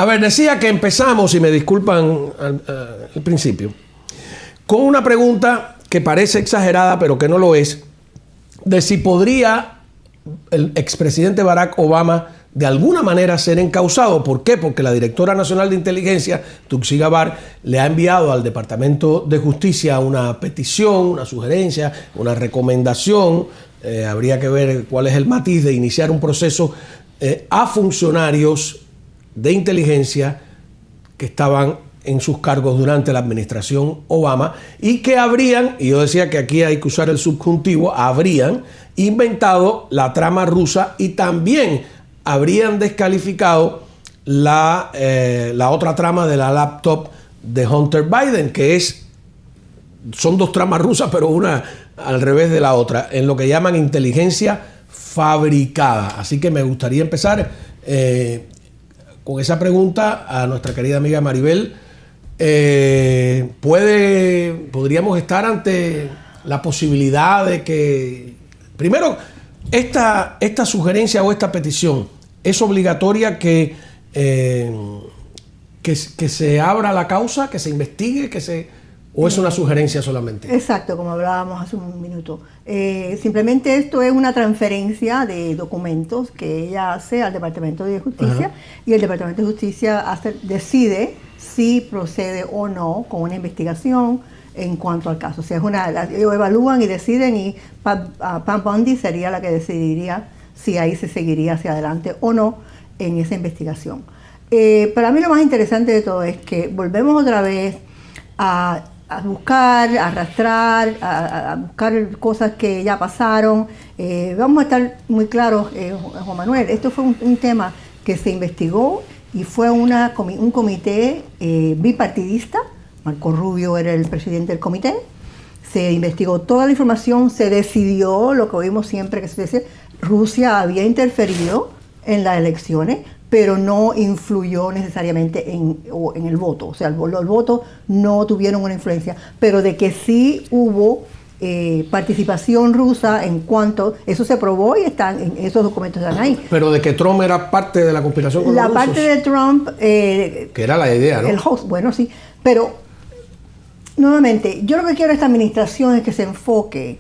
A ver, decía que empezamos, y me disculpan al principio, con una pregunta que parece exagerada, pero que no lo es, de si podría el expresidente Barack Obama de alguna manera ser encausado. ¿Por qué? Porque la directora nacional de inteligencia, Tulsi Gabbard, le ha enviado al Departamento de Justicia una petición, una sugerencia, una recomendación. Habría que ver cuál es el matiz de iniciar un proceso a funcionarios de inteligencia que estaban en sus cargos durante la administración Obama y que habrían, y yo decía que aquí hay que usar el subjuntivo, habrían inventado la trama rusa y también habrían descalificado la otra trama de la laptop de Hunter Biden, que son dos tramas rusas, pero una al revés de la otra, en lo que llaman inteligencia fabricada. Así que me gustaría empezar con esa pregunta a nuestra querida amiga Maribel. ¿Podríamos estar ante la posibilidad de que, primero, esta sugerencia o esta petición es obligatoria que se abra la causa, que se investigue, o es una sugerencia solamente? Exacto, como hablábamos hace un minuto. Simplemente esto es una transferencia de documentos que ella hace al Departamento de Justicia. Uh-huh. Y el Departamento de Justicia decide si procede o no con una investigación en cuanto al caso. O sea, ellos evalúan y deciden, y Pam Bondi sería la que decidiría si ahí se seguiría hacia adelante o no en esa investigación. Para mí lo más interesante de todo es que volvemos otra vez a buscar, a arrastrar, a buscar cosas que ya pasaron. Vamos a estar muy claros, Juan Manuel, esto fue un tema que se investigó y fue un comité bipartidista. Marco Rubio era el presidente del comité. Se investigó toda la información, se decidió lo que oímos siempre que se decía: Rusia había interferido en las elecciones, pero no influyó necesariamente en el voto. O sea, los votos no tuvieron una influencia, pero de que sí hubo participación rusa en cuanto... Eso se probó y esos documentos están ahí. Pero de que Trump era parte de la conspiración con los rusos. La parte de Trump... que era la idea, ¿no? El host, bueno, sí. Pero, nuevamente, yo lo que quiero de esta administración es que se enfoque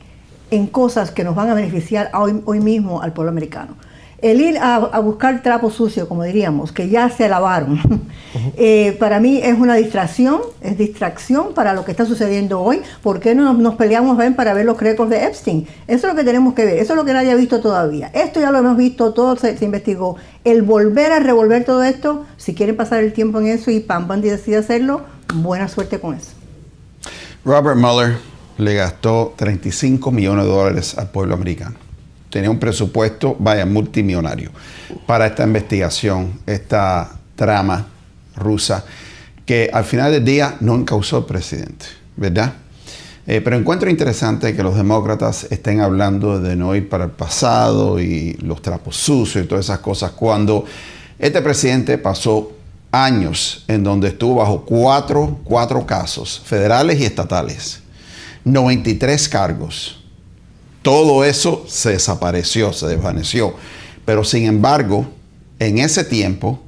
en cosas que nos van a beneficiar hoy mismo al pueblo americano. El ir a buscar trapo sucio, como diríamos, que ya se lavaron, uh-huh. Para mí es una distracción para lo que está sucediendo hoy. ¿Por qué no nos peleamos para ver los récords de Epstein? Eso es lo que tenemos que ver, eso es lo que nadie ha visto todavía. Esto ya lo hemos visto, todo se investigó. El volver a revolver todo esto, si quieren pasar el tiempo en eso y Pam Bondi decide hacerlo, buena suerte con eso. Robert Mueller le gastó $35 millones al pueblo americano. Tenía un presupuesto, multimillonario, para esta investigación, esta trama rusa, que al final del día no encausó al presidente, ¿verdad? Pero encuentro interesante que los demócratas estén hablando de no ir para el pasado y los trapos sucios y todas esas cosas, cuando este presidente pasó años en donde estuvo bajo cuatro casos federales y estatales, 93 cargos. Todo eso se desapareció, se desvaneció. Pero sin embargo, en ese tiempo,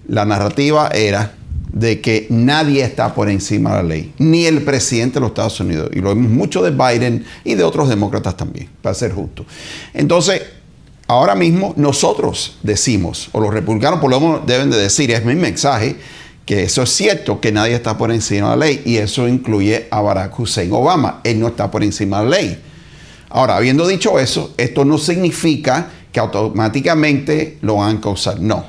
la narrativa era de que nadie está por encima de la ley, ni el presidente de los Estados Unidos. Y lo vemos mucho de Biden y de otros demócratas también, para ser justo. Entonces, ahora mismo nosotros decimos, o los republicanos por lo menos deben de decir, es mi mensaje, que eso es cierto, que nadie está por encima de la ley. Y eso incluye a Barack Hussein Obama. Él no está por encima de la ley. Ahora, habiendo dicho eso, esto no significa que automáticamente lo van a causar. No.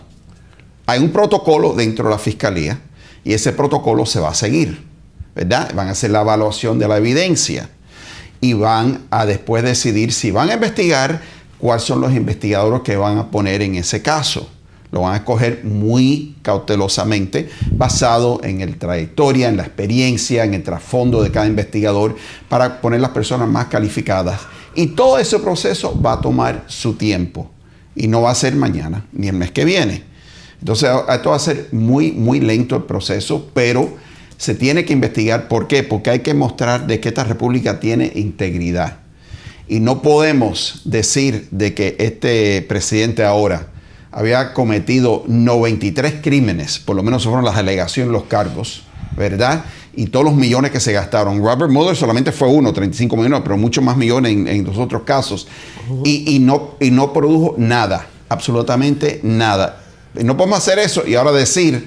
Hay un protocolo dentro de la fiscalía y ese protocolo se va a seguir, ¿verdad? Van a hacer la evaluación de la evidencia y van a después decidir si van a investigar cuáles son los investigadores que van a poner en ese caso. Lo van a escoger muy cautelosamente, basado en la trayectoria, en la experiencia, en el trasfondo de cada investigador, para poner las personas más calificadas. Y todo ese proceso va a tomar su tiempo. Y no va a ser mañana, ni el mes que viene. Entonces, esto va a ser muy, muy lento el proceso, pero se tiene que investigar. ¿Por qué? Porque hay que mostrar de que esta república tiene integridad. Y no podemos decir de que este presidente ahora había cometido 93 crímenes, por lo menos fueron las alegaciones, los cargos, ¿verdad? Y todos los millones que se gastaron. Robert Mueller solamente fue uno, 35 millones, pero muchos más millones en los otros casos. Y no produjo nada, absolutamente nada. No podemos hacer eso y ahora decir,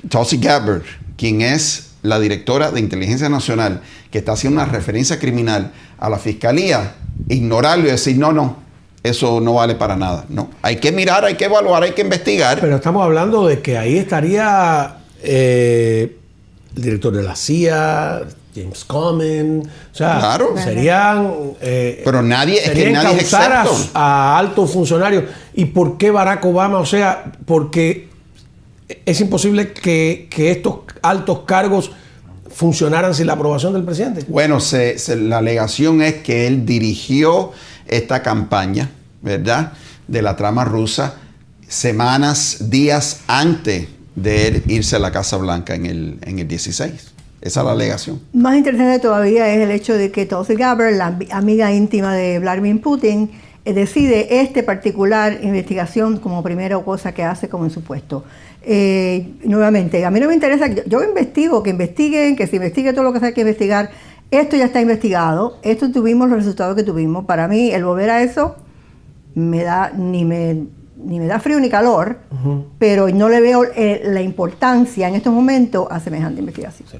Tulsi Gabbard, quien es la directora de Inteligencia Nacional, que está haciendo una referencia criminal a la fiscalía, ignorarlo y decir, no, eso no vale para nada. No, hay que mirar, hay que evaluar, hay que investigar. Pero estamos hablando de que ahí estaría el director de la CIA, James Comey, o sea, claro, serían... pero nadie, es que nadie es encauzar excepto. a altos funcionarios. ¿Y por qué Barack Obama? O sea, porque es imposible que estos altos cargos funcionaran sin la aprobación del presidente. Bueno, la alegación es que él dirigió esta campaña, ¿verdad?, de la trama rusa semanas, días antes de él irse a la Casa Blanca en el 16. Esa es la alegación. Más interesante todavía es el hecho de que Tulsi Gabbard, la amiga íntima de Vladimir Putin, decide esta particular investigación como primera cosa que hace como en su puesto. Nuevamente, a mí no me interesa, yo investigo, que investiguen, que se investigue todo lo que se hay que investigar. Esto ya está investigado, esto tuvimos los resultados que tuvimos. Para mí, el volver a eso ni me da frío ni calor, pero no le veo la importancia en estos momentos a semejante investigación. Sí.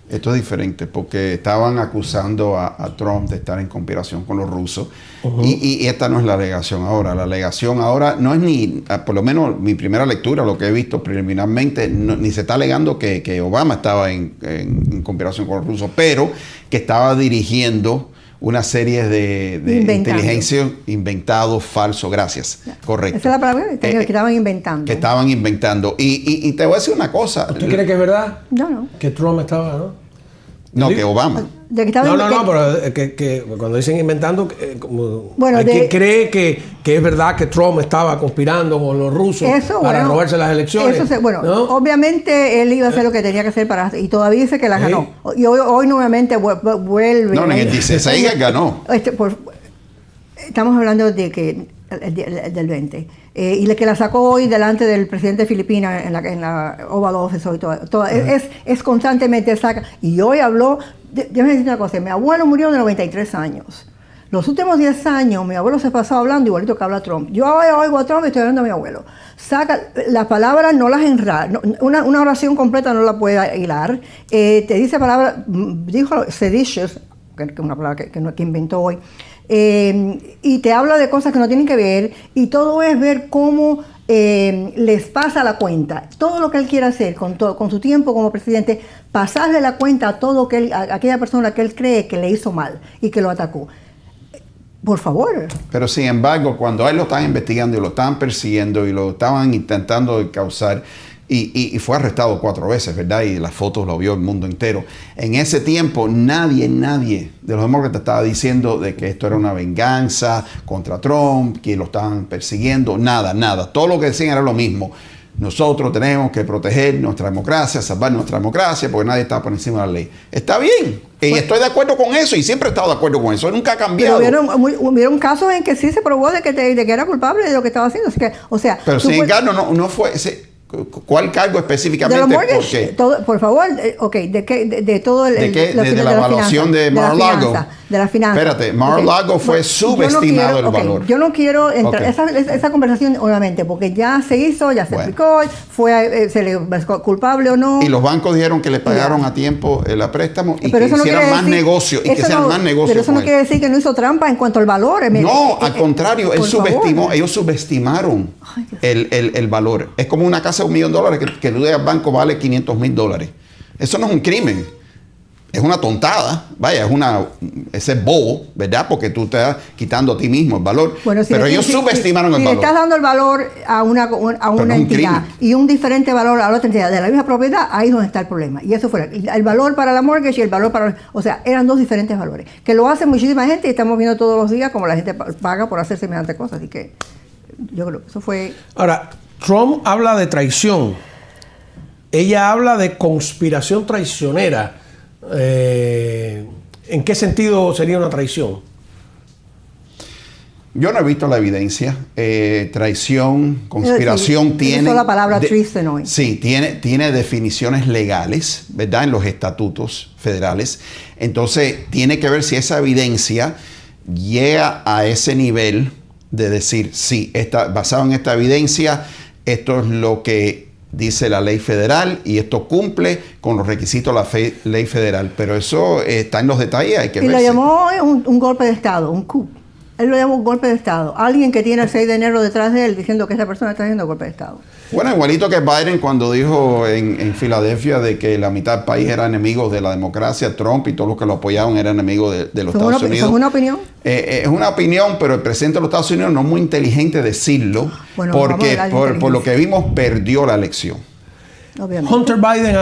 Esto es diferente porque estaban acusando a Trump de estar en conspiración con los rusos y esta no es la alegación ahora. La alegación ahora no es ni, por lo menos mi primera lectura, lo que he visto preliminarmente, ni se está alegando que Obama estaba en conspiración con los rusos, pero que estaba dirigiendo una serie de inteligencia inventado, falso, gracias. Correcto. Esa es la palabra que estaban inventando. Que estaban inventando. Y te voy a decir una cosa. ¿Usted cree que es verdad? No. Que Trump estaba, ¿no? No, que Obama. Pero que cuando dicen inventando, bueno, hay quien cree que es verdad que Trump estaba conspirando con los rusos para robarse las elecciones. ¿no? Obviamente él iba a hacer lo que tenía que hacer y todavía dice que la ganó. Y hoy nuevamente vuelve. No, en el 16 ganó. Estamos hablando de que del 20. Y que la sacó hoy delante del presidente de Filipinas en la Oval Office y todo. Es constantemente saca. Y hoy habló, déjame decir una cosa, mi abuelo murió de 93 años. Los últimos 10 años mi abuelo se pasó hablando igualito que habla Trump. Yo oigo a Trump y estoy hablando a mi abuelo. Saca las palabras, no las enreda. Una oración completa no la puede hilar. Te dice palabras, dijo seditious, que es una palabra que inventó hoy. Y te habla de cosas que no tienen que ver, y todo es ver cómo les pasa la cuenta. Todo lo que él quiere hacer con su tiempo como presidente, pasarle la cuenta a todo a aquella persona que él cree que le hizo mal y que lo atacó. Por favor. Pero sin embargo, cuando a él lo estaban investigando y lo estaban persiguiendo y lo estaban intentando causar, y fue arrestado 4 veces, ¿verdad? Y las fotos lo vio el mundo entero. En ese tiempo, nadie de los demócratas estaba diciendo de que esto era una venganza contra Trump, que lo estaban persiguiendo, nada. Todo lo que decían era lo mismo. Nosotros tenemos que proteger nuestra democracia, salvar nuestra democracia, porque nadie está por encima de la ley. Está bien, y estoy de acuerdo con eso, y siempre he estado de acuerdo con eso, nunca ha cambiado. Pero hubieron casos en que sí se probó de que era culpable de lo que estaba haciendo. Así que, o sea, pero sin embargo, no fue... ¿Cuál cargo específicamente? De los mortgage, por favor, de todo el... ¿De la evaluación de Mar-a-Lago? De la finanza. Espérate, Mar-a-Lago fue subestimado el valor. Yo no quiero entrar esa conversación, obviamente, porque ya se hizo, ya se explicó, se le culpable o no. Y los bancos dijeron que le pagaron a tiempo el préstamo y que hicieran más negocio. Y que sean más negocios. Pero eso no quiere decir que no hizo trampa en cuanto al valor. No, al contrario, ellos subestimaron el valor. Es como una casa de $1 millón que tú al banco vale $500,000. Eso no es un crimen. Es una tontada, vaya, ese es bobo, ¿verdad? Porque tú estás quitando a ti mismo el valor. Bueno, pero ellos subestimaron el valor. Si le estás dando el valor a una entidad y un diferente valor a la otra entidad de la misma propiedad, ahí es donde está el problema. Y eso fue el valor para la mortgage y el valor para... O sea, eran 2 diferentes valores. Que lo hace muchísima gente y estamos viendo todos los días cómo la gente paga por hacer semejante cosa. Así que yo creo que eso fue... Ahora, Trump habla de traición. Ella habla de conspiración traicionera. ¿En qué sentido sería una traición? Yo no he visto la evidencia. Traición, conspiración tiene... la palabra treason hoy. Sí, tiene definiciones legales, ¿verdad? En los estatutos federales. Entonces, tiene que ver si esa evidencia llega a ese nivel de decir, sí, basado en esta evidencia, esto es lo que dice la ley federal y esto cumple con los requisitos de la ley federal. Pero eso está en los detalles, hay que ver. Y lo llamó un golpe de Estado, un coup. Él lo llamó un golpe de Estado. Alguien que tiene el 6 de enero detrás de él diciendo que esa persona está haciendo golpe de Estado. Bueno, igualito que Biden cuando dijo en Filadelfia de que la mitad del país era enemigo de la democracia, Trump y todos los que lo apoyaban eran enemigos de los Estados Unidos. ¿Es una opinión? Es una opinión, pero el presidente de los Estados Unidos no es muy inteligente decirlo, porque por lo que vimos perdió la elección. Obviamente. Hunter Biden,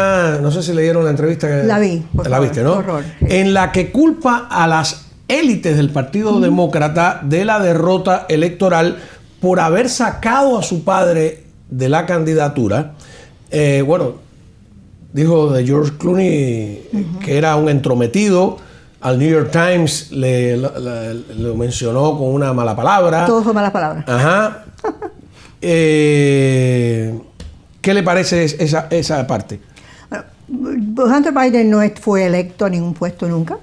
no sé si leyeron la entrevista. La vi, por favor, viste, ¿no? horror, sí. En la que culpa a las élites del Partido Demócrata de la derrota electoral por haber sacado a su padre de la candidatura. Dijo de George Clooney que era un entrometido. Al New York Times lo mencionó con una mala palabra. Todo fue malas palabras. Ajá. ¿Qué le parece esa parte? Bueno, Hunter Biden no fue electo a ningún puesto nunca.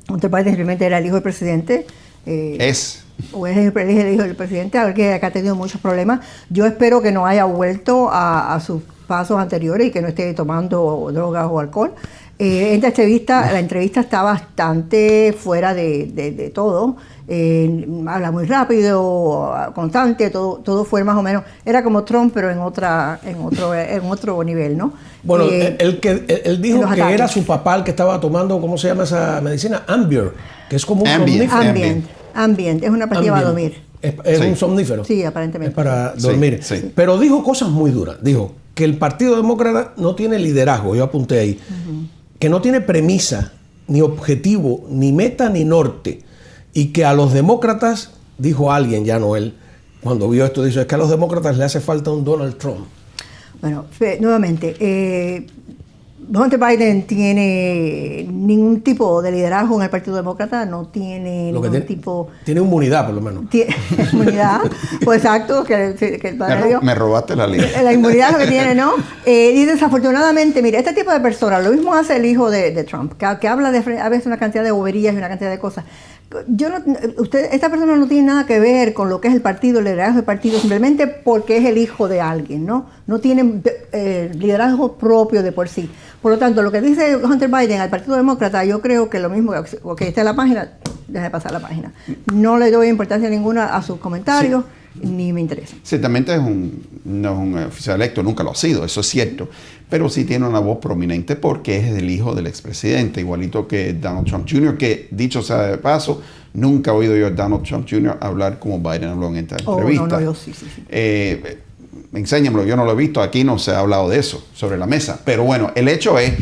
Hunter Biden simplemente era el hijo del presidente. Es el hijo del presidente, a ver que ha tenido muchos problemas. Yo espero que no haya vuelto a sus pasos anteriores y que no esté tomando drogas o alcohol. La entrevista está bastante fuera de todo. Habla muy rápido, constante, todo fue más o menos. Era como Trump, pero en otro nivel, ¿no? Bueno, él dijo que ataques. era su papá el que estaba tomando, ¿cómo se llama esa medicina? Ambien, que es como un somnífero. Ambient, es una pastilla para dormir. Es un somnífero. Sí, aparentemente. Es para dormir. Sí. Pero dijo cosas muy duras. Dijo que el Partido Demócrata no tiene liderazgo, yo apunté ahí, que no tiene premisa, ni objetivo, ni meta, ni norte. Y que a los demócratas, dijo alguien, ya no él, cuando vio esto, dijo, es que a los demócratas le hace falta un Donald Trump. Bueno, nuevamente, Hunter Biden tiene ningún tipo de liderazgo en el Partido Demócrata, no tiene tipo... Tiene inmunidad, por lo menos. Inmunidad, pues exacto, que el padre me robaste la línea. La inmunidad es lo que tiene, ¿no? Y desafortunadamente, mire, este tipo de personas, lo mismo hace el hijo de Trump, que habla a veces una cantidad de boberías y una cantidad de cosas. Esta persona no tiene nada que ver con lo que es el partido, el liderazgo del partido, simplemente porque es el hijo de alguien, ¿no? No tiene liderazgo propio de por sí. Por lo tanto, lo que dice Hunter Biden al Partido Demócrata, yo creo que lo mismo que está en la página, deje pasar la página. No le doy importancia ninguna a sus comentarios, ni me interesa. Ciertamente no es un oficial electo, nunca lo ha sido, eso es cierto. Pero sí tiene una voz prominente porque es el hijo del expresidente, igualito que Donald Trump Jr., que dicho sea de paso, nunca he oído yo a Donald Trump Jr. hablar como Biden habló en esta entrevista. No, yo sí. Enséñamelo, yo no lo he visto, aquí no se ha hablado de eso sobre la mesa. Pero bueno, el hecho es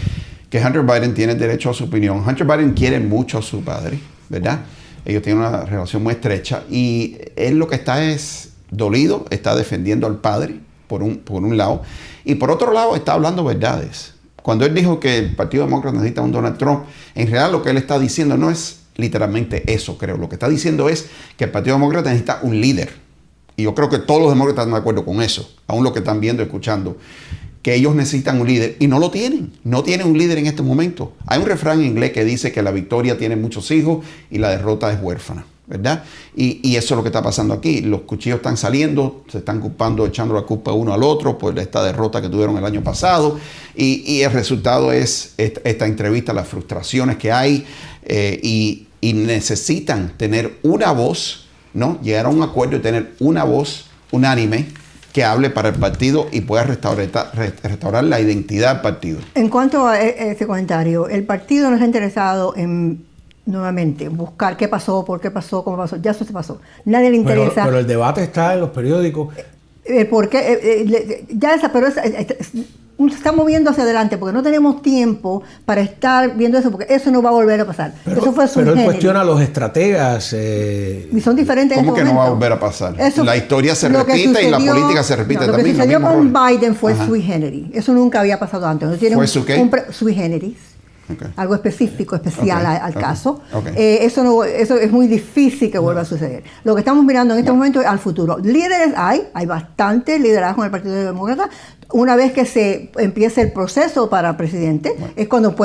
que Hunter Biden tiene derecho a su opinión. Hunter Biden quiere mucho a su padre, ¿verdad? Ellos tienen una relación muy estrecha y él lo que está es dolido, está defendiendo al padre por un lado y por otro lado está hablando verdades. Cuando él dijo que el Partido Demócrata necesita un Donald Trump, en realidad lo que él está diciendo no es literalmente eso, creo. Lo que está diciendo es que el Partido Demócrata necesita un líder. Y yo creo que todos los demócratas están de acuerdo con eso, aún los que están viendo y escuchando, que ellos necesitan un líder y no lo tienen. No tienen un líder en este momento. Hay un refrán en inglés que dice que la victoria tiene muchos hijos y la derrota es huérfana, ¿verdad? Y eso es lo que está pasando aquí. Los cuchillos están saliendo, se están culpando, echando la culpa uno al otro por esta derrota que tuvieron el año pasado. Y el resultado es esta entrevista, las frustraciones que hay y necesitan tener una voz, ¿no? Llegar a un acuerdo y tener una voz unánime que hable para el partido y pueda restaurar la identidad del partido. En cuanto a ese comentario, el partido no está interesado en, nuevamente, buscar qué pasó, por qué pasó, cómo pasó. Ya eso se pasó. Nadie le interesa. Pero el debate está en los periódicos. ¿Por qué? Se está moviendo hacia adelante porque no tenemos tiempo para estar viendo eso, porque eso no va a volver a pasar. Eso fue pero él cuestiona a los estrategas. Y son diferentes. ¿Cómo que no va a volver a pasar? La historia se repite y la política se repite también. Lo que sucedió con Biden fue sui generis. Eso nunca había pasado antes. ¿Fue su qué? Sui generis. Okay. Algo específico, especial al caso. Okay. Eso es muy difícil que vuelva a suceder. Lo que estamos mirando en este momento es al futuro. Líderes hay bastante liderazgo en el Partido Demócrata. Una vez que se empiece el proceso para presidente, es cuando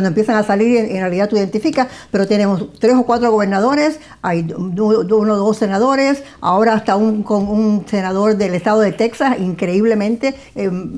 empiezan a salir y en realidad tú identificas, pero tenemos 3 o 4 gobernadores, hay 1 o 2 senadores, ahora hasta un senador del estado de Texas, increíblemente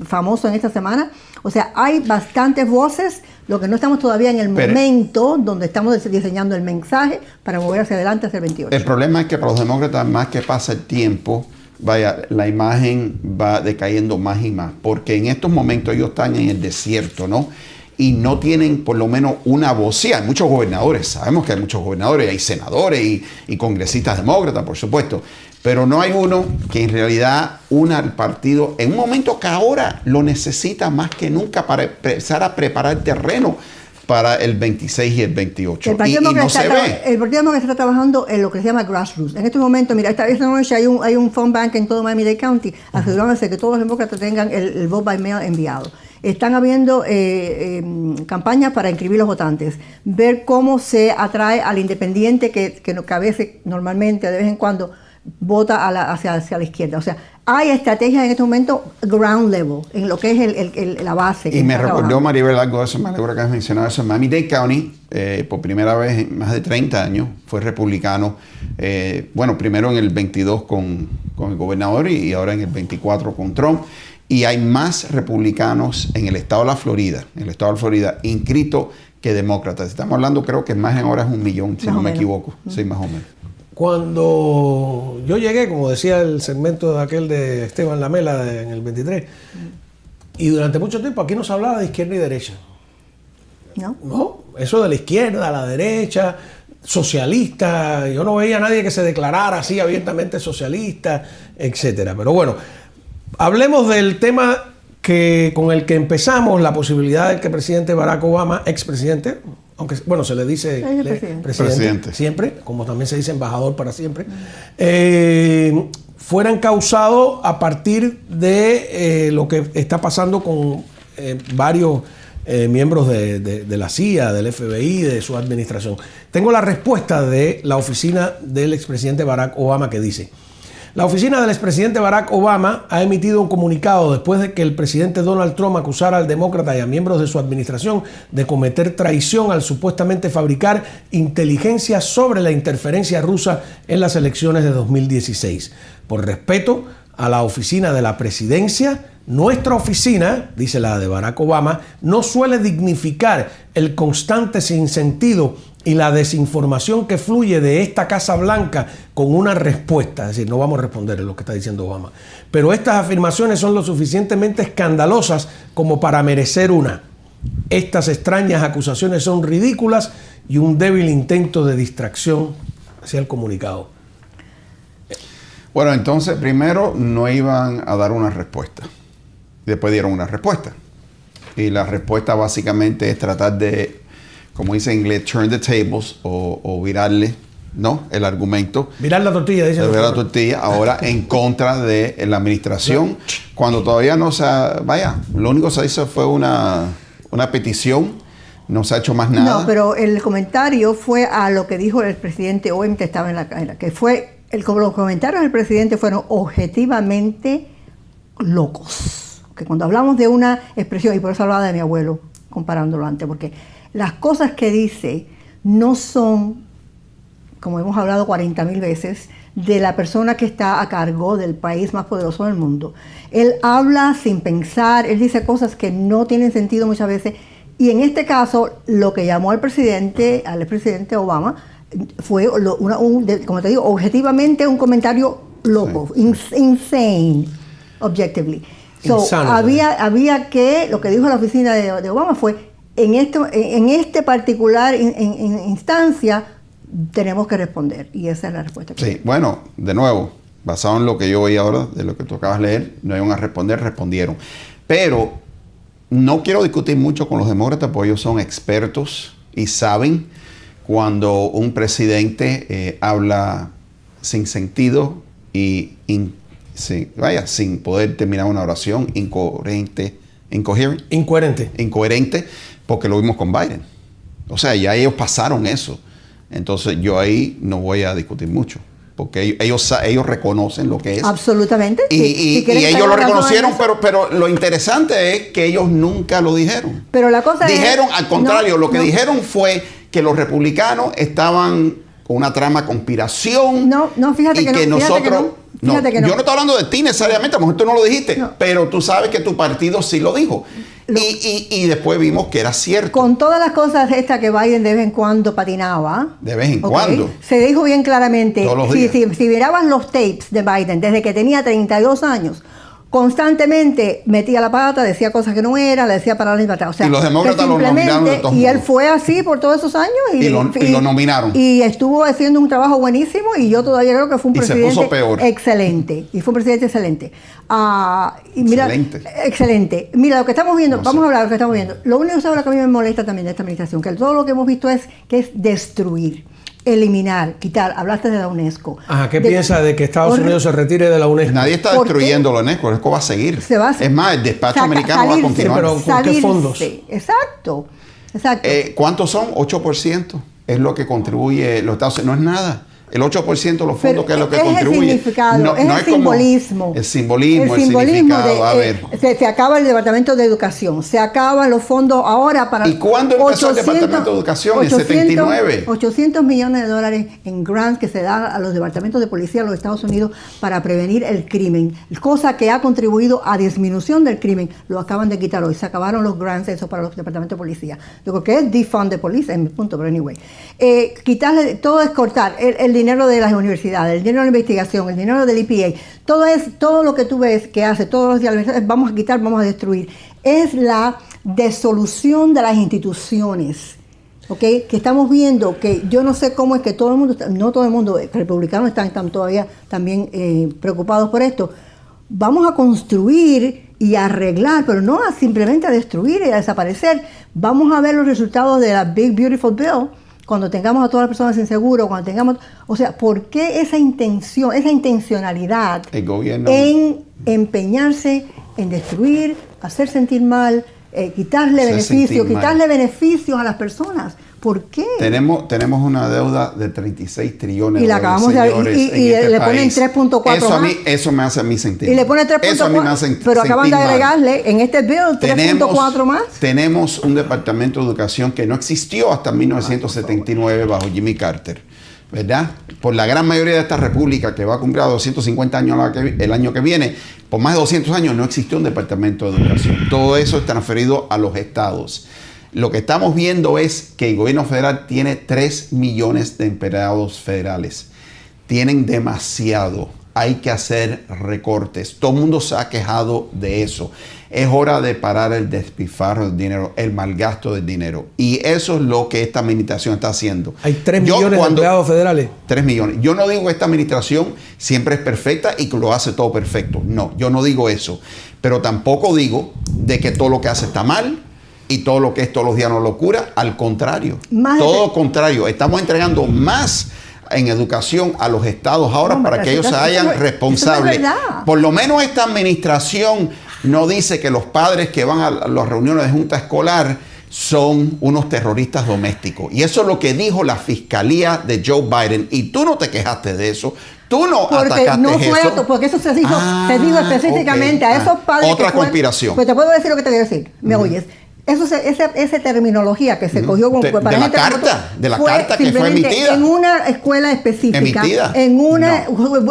famoso en esta semana. O sea, hay bastantes voces, lo que no estamos todavía en el momento donde estamos diseñando el mensaje para mover hacia adelante hacia el 28. El problema es que para los demócratas, más que pasa el tiempo, la imagen va decayendo más y más, porque en estos momentos ellos están en el desierto, ¿no? Y no tienen por lo menos una voz. Sí, hay muchos gobernadores, sabemos que hay muchos gobernadores, hay senadores y congresistas demócratas, por supuesto, pero no hay uno que en realidad una al partido en un momento que ahora lo necesita más que nunca para empezar a preparar terreno para el 26 y el 28. El Partido Demócrata está trabajando en lo que se llama grassroots. En este momento, mira, esta noche hay un phone bank en todo Miami-Dade County, asegurándose que todos los demócratas tengan el vote by mail enviado. Están habiendo campañas para inscribir los votantes, ver cómo se atrae al independiente que a veces, normalmente, de vez en cuando, vota hacia la izquierda. O sea, hay estrategias en este momento ground level, en lo que es la base. Y me recordó, Maribel, algo de eso, me alegro que has mencionado eso. Miami-Dade County, por primera vez en más de 30 años, fue republicano. Primero en el 22 con el gobernador y ahora en el 24 con Trump. Y hay más republicanos en el estado de la Florida, inscritos que demócratas. Estamos hablando, creo que más en ahora es 1 millón, si no me equivoco. Sí, más o menos. Cuando yo llegué, como decía el segmento de aquel de Esteban Lamela en el 23, y durante mucho tiempo aquí no se hablaba de izquierda y derecha. No, eso de la izquierda, la derecha, socialista, yo no veía a nadie que se declarara así abiertamente socialista, etcétera. Pero bueno, hablemos del tema con el que empezamos, la posibilidad de que el presidente Barack Obama, expresidente, aunque bueno, se le dice presidente siempre, como también se dice embajador para siempre, fueran causados a partir de lo que está pasando con varios miembros de la CIA, del FBI, de su administración. Tengo la respuesta de la oficina del expresidente Barack Obama que dice: la oficina del expresidente Barack Obama ha emitido un comunicado después de que el presidente Donald Trump acusara al demócrata y a miembros de su administración de cometer traición al supuestamente fabricar inteligencia sobre la interferencia rusa en las elecciones de 2016. Por respeto a la oficina de la presidencia, nuestra oficina, dice la de Barack Obama, no suele dignificar el constante sinsentido y la desinformación que fluye de esta Casa Blanca con una respuesta. Es decir, no vamos a responder en lo que está diciendo Obama. Pero estas afirmaciones son lo suficientemente escandalosas como para merecer una. Estas extrañas acusaciones son ridículas y un débil intento de distracción hacia el comunicado. Bueno, entonces primero no iban a dar una respuesta. Después dieron una respuesta. Y la respuesta básicamente es tratar de, como dice en inglés, turn the tables o virarle, ¿no? El argumento. Virar la tortilla, dice. Virar la tortilla, ahora en contra de la administración, cuando todavía no se lo único que se hizo fue una petición, no se ha hecho más nada. No, pero el comentario fue a lo que dijo el presidente OMT, estaba en la que fue, los comentarios del presidente fueron objetivamente locos. Que cuando hablamos de una expresión, y por eso hablaba de mi abuelo, comparándolo antes, porque las cosas que dice no son, como hemos hablado 40,000 veces, de la persona que está a cargo del país más poderoso del mundo. Él habla sin pensar, él dice cosas que no tienen sentido muchas veces, y en este caso, lo que llamó al expresidente Obama, fue, como te digo, objetivamente un comentario loco, insane, objectively. Había que, lo que dijo la oficina de Obama fue, en este particular instancia tenemos que responder, y esa es la respuesta. Sí, bueno, de nuevo, basado en lo que yo oí ahora, de lo que tú acabas de leer, no iban a responder, respondieron. Pero no quiero discutir mucho con los demócratas, porque ellos son expertos y saben cuando un presidente habla sin sentido y sin poder terminar una oración, incoherente incoherente, porque lo vimos con Biden. O sea, ya ellos pasaron eso. Entonces yo ahí no voy a discutir mucho, porque ellos reconocen lo que es. Absolutamente. Y ellos lo reconocieron, pero lo interesante es que ellos nunca lo dijeron. Pero la cosa dijeron, al contrario, lo que dijeron fue que los republicanos estaban con una trama de conspiración. Fíjate que nosotros... Yo no estoy hablando de ti necesariamente, a lo mejor tú no lo dijiste, pero tú sabes que tu partido sí lo dijo. Y después vimos que era cierto. Con todas las cosas estas que Biden de vez en cuando patinaba. De vez en cuando. Se dijo bien claramente, todos los días. Si mirabas los tapes de Biden desde que tenía 32 años, constantemente metía la pata, decía cosas que no eran, le decía para atrás. O sea, y los demócratas lo nominaron de todos y él modos. Fue así por todos esos años. Y lo nominaron. Y estuvo haciendo un trabajo buenísimo y yo todavía creo que fue un presidente se puso peor. Excelente. Y fue un presidente excelente. Excelente. Excelente. Mira, lo que estamos viendo, vamos a hablar de lo que estamos viendo. Lo único que a mí me molesta también de esta administración, que todo lo que hemos visto es destruir, eliminar, quitar. Hablaste de la UNESCO. ¿Qué piensa de que Estados Unidos se retire de la UNESCO? Nadie está destruyendo la UNESCO. La UNESCO va a seguir. Es más, el despacho americano va a continuar. Pero ¿con qué fondos? Exacto. ¿Cuántos son? 8% es lo que contribuye los Estados Unidos. No es nada. El 8% de los fondos, que es lo que contribuye. El significado, es el simbolismo. El significado. A ver. Se acaba el Departamento de Educación, se acaban los fondos ahora para... ¿Y cuándo empezó el Departamento de Educación? En 79. 800 millones de dólares en grants que se dan a los departamentos de policía de los Estados Unidos para prevenir el crimen, cosa que ha contribuido a disminución del crimen. Lo acaban de quitar hoy. Se acabaron los grants esos para los departamentos de policía. Digo que es defund the police, en mi punto, pero anyway. Quitarle, todo es cortar. El dinero de las universidades, el dinero de la investigación, el dinero del EPA, todo lo que tú ves que hace todos los días, vamos a quitar, vamos a destruir. Es la disolución de las instituciones, ¿ok? Que estamos viendo que yo no sé cómo es que todo el mundo, no todo el mundo, republicanos están todavía también preocupados por esto. Vamos a construir y arreglar, pero no simplemente a destruir y a desaparecer. Vamos a ver los resultados de la Big Beautiful Bill cuando tengamos a todas las personas sin seguro, cuando tengamos... O sea, ¿por qué esa intencionalidad en empeñarse en destruir, hacer sentir mal, quitarle beneficios a las personas? ¿Por qué? Tenemos una deuda de 36 trillones y la acabamos y le ponen 3.4 más. Eso me hace a mí sentir. Y le ponen 3.4, pero acaban de agregarle en este bill 3.4 más. Tenemos un departamento de educación que no existió hasta 1979 bajo Jimmy Carter, ¿verdad? Por la gran mayoría de esta república que va a cumplir 250 años el año que viene, por más de 200 años no existió un departamento de educación. Todo eso es transferido a los estados. Lo que estamos viendo es que el gobierno federal tiene 3 millones de empleados federales. Tienen demasiado. Hay que hacer recortes. Todo el mundo se ha quejado de eso. Es hora de parar el despilfarro del dinero, el malgasto del dinero. Y eso es lo que esta administración está haciendo. Hay 3 millones de empleados federales. 3 millones. Yo no digo que esta administración siempre es perfecta y que lo hace todo perfecto. No, yo no digo eso. Pero tampoco digo de que todo lo que hace está mal. Y todo lo que es todos los días una locura, al contrario. Todo lo contrario. Estamos entregando más en educación a los estados ahora para que ellos se hagan responsables. Por lo menos esta administración no dice que los padres que van a las reuniones de junta escolar son unos terroristas domésticos. Y eso es lo que dijo la fiscalía de Joe Biden. Y tú no te quejaste de eso. Tú no atacaste eso. Porque eso se dijo específicamente a esos padres. Otra conspiración. Pues te puedo decir lo que te voy a decir. ¿Me oyes? Esa terminología que se cogió de la carta que fue emitida en una escuela específica, en una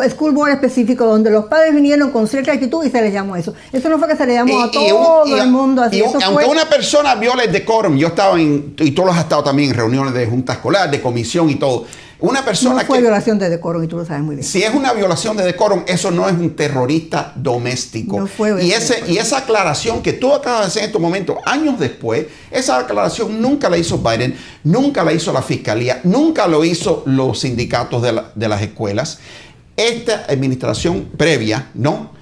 school board específico donde los padres vinieron con cierta actitud y se les llamó eso. Eso no fue que se le llamó a todo el mundo así. Aunque una persona viola el decorum, yo estaba y tú lo has estado también en reuniones de junta escolar, de comisión y todo. Una persona no fue violación de decorum y tú lo sabes muy bien. Si es una violación de decorum, eso no es un terrorista doméstico. No fue y esa aclaración que tú acabas de hacer en estos momentos, años después, esa aclaración nunca la hizo Biden, nunca la hizo la fiscalía, nunca lo hizo los sindicatos de las escuelas. Esta administración previa, ¿no?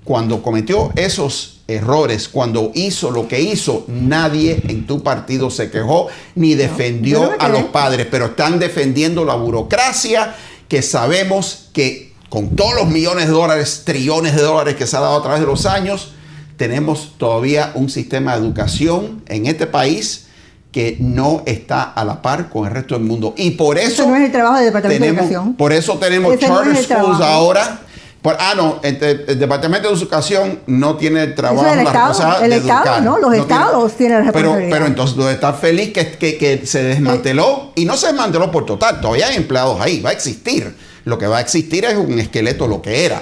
Cuando cometió esos errores, cuando hizo lo que hizo, nadie en tu partido se quejó ni defendió a los padres, pero están defendiendo la burocracia que sabemos que con todos los millones de dólares, trillones de dólares que se ha dado a través de los años, tenemos todavía un sistema de educación en este país que no está a la par con el resto del mundo. Y por eso no es el trabajo del Departamento de Educación. Por eso tenemos Ese no charter es el schools trabajo. ahora. El Departamento de Educación no tiene el trabajo, Eso es el la Estado, responsabilidad el de Estado, educar. ¿no? Los estados tienen la responsabilidad. Pero entonces tú estás feliz que se desmanteló, y no se desmanteló por total, todavía hay empleados ahí, va a existir. Lo que va a existir es un esqueleto, lo que era.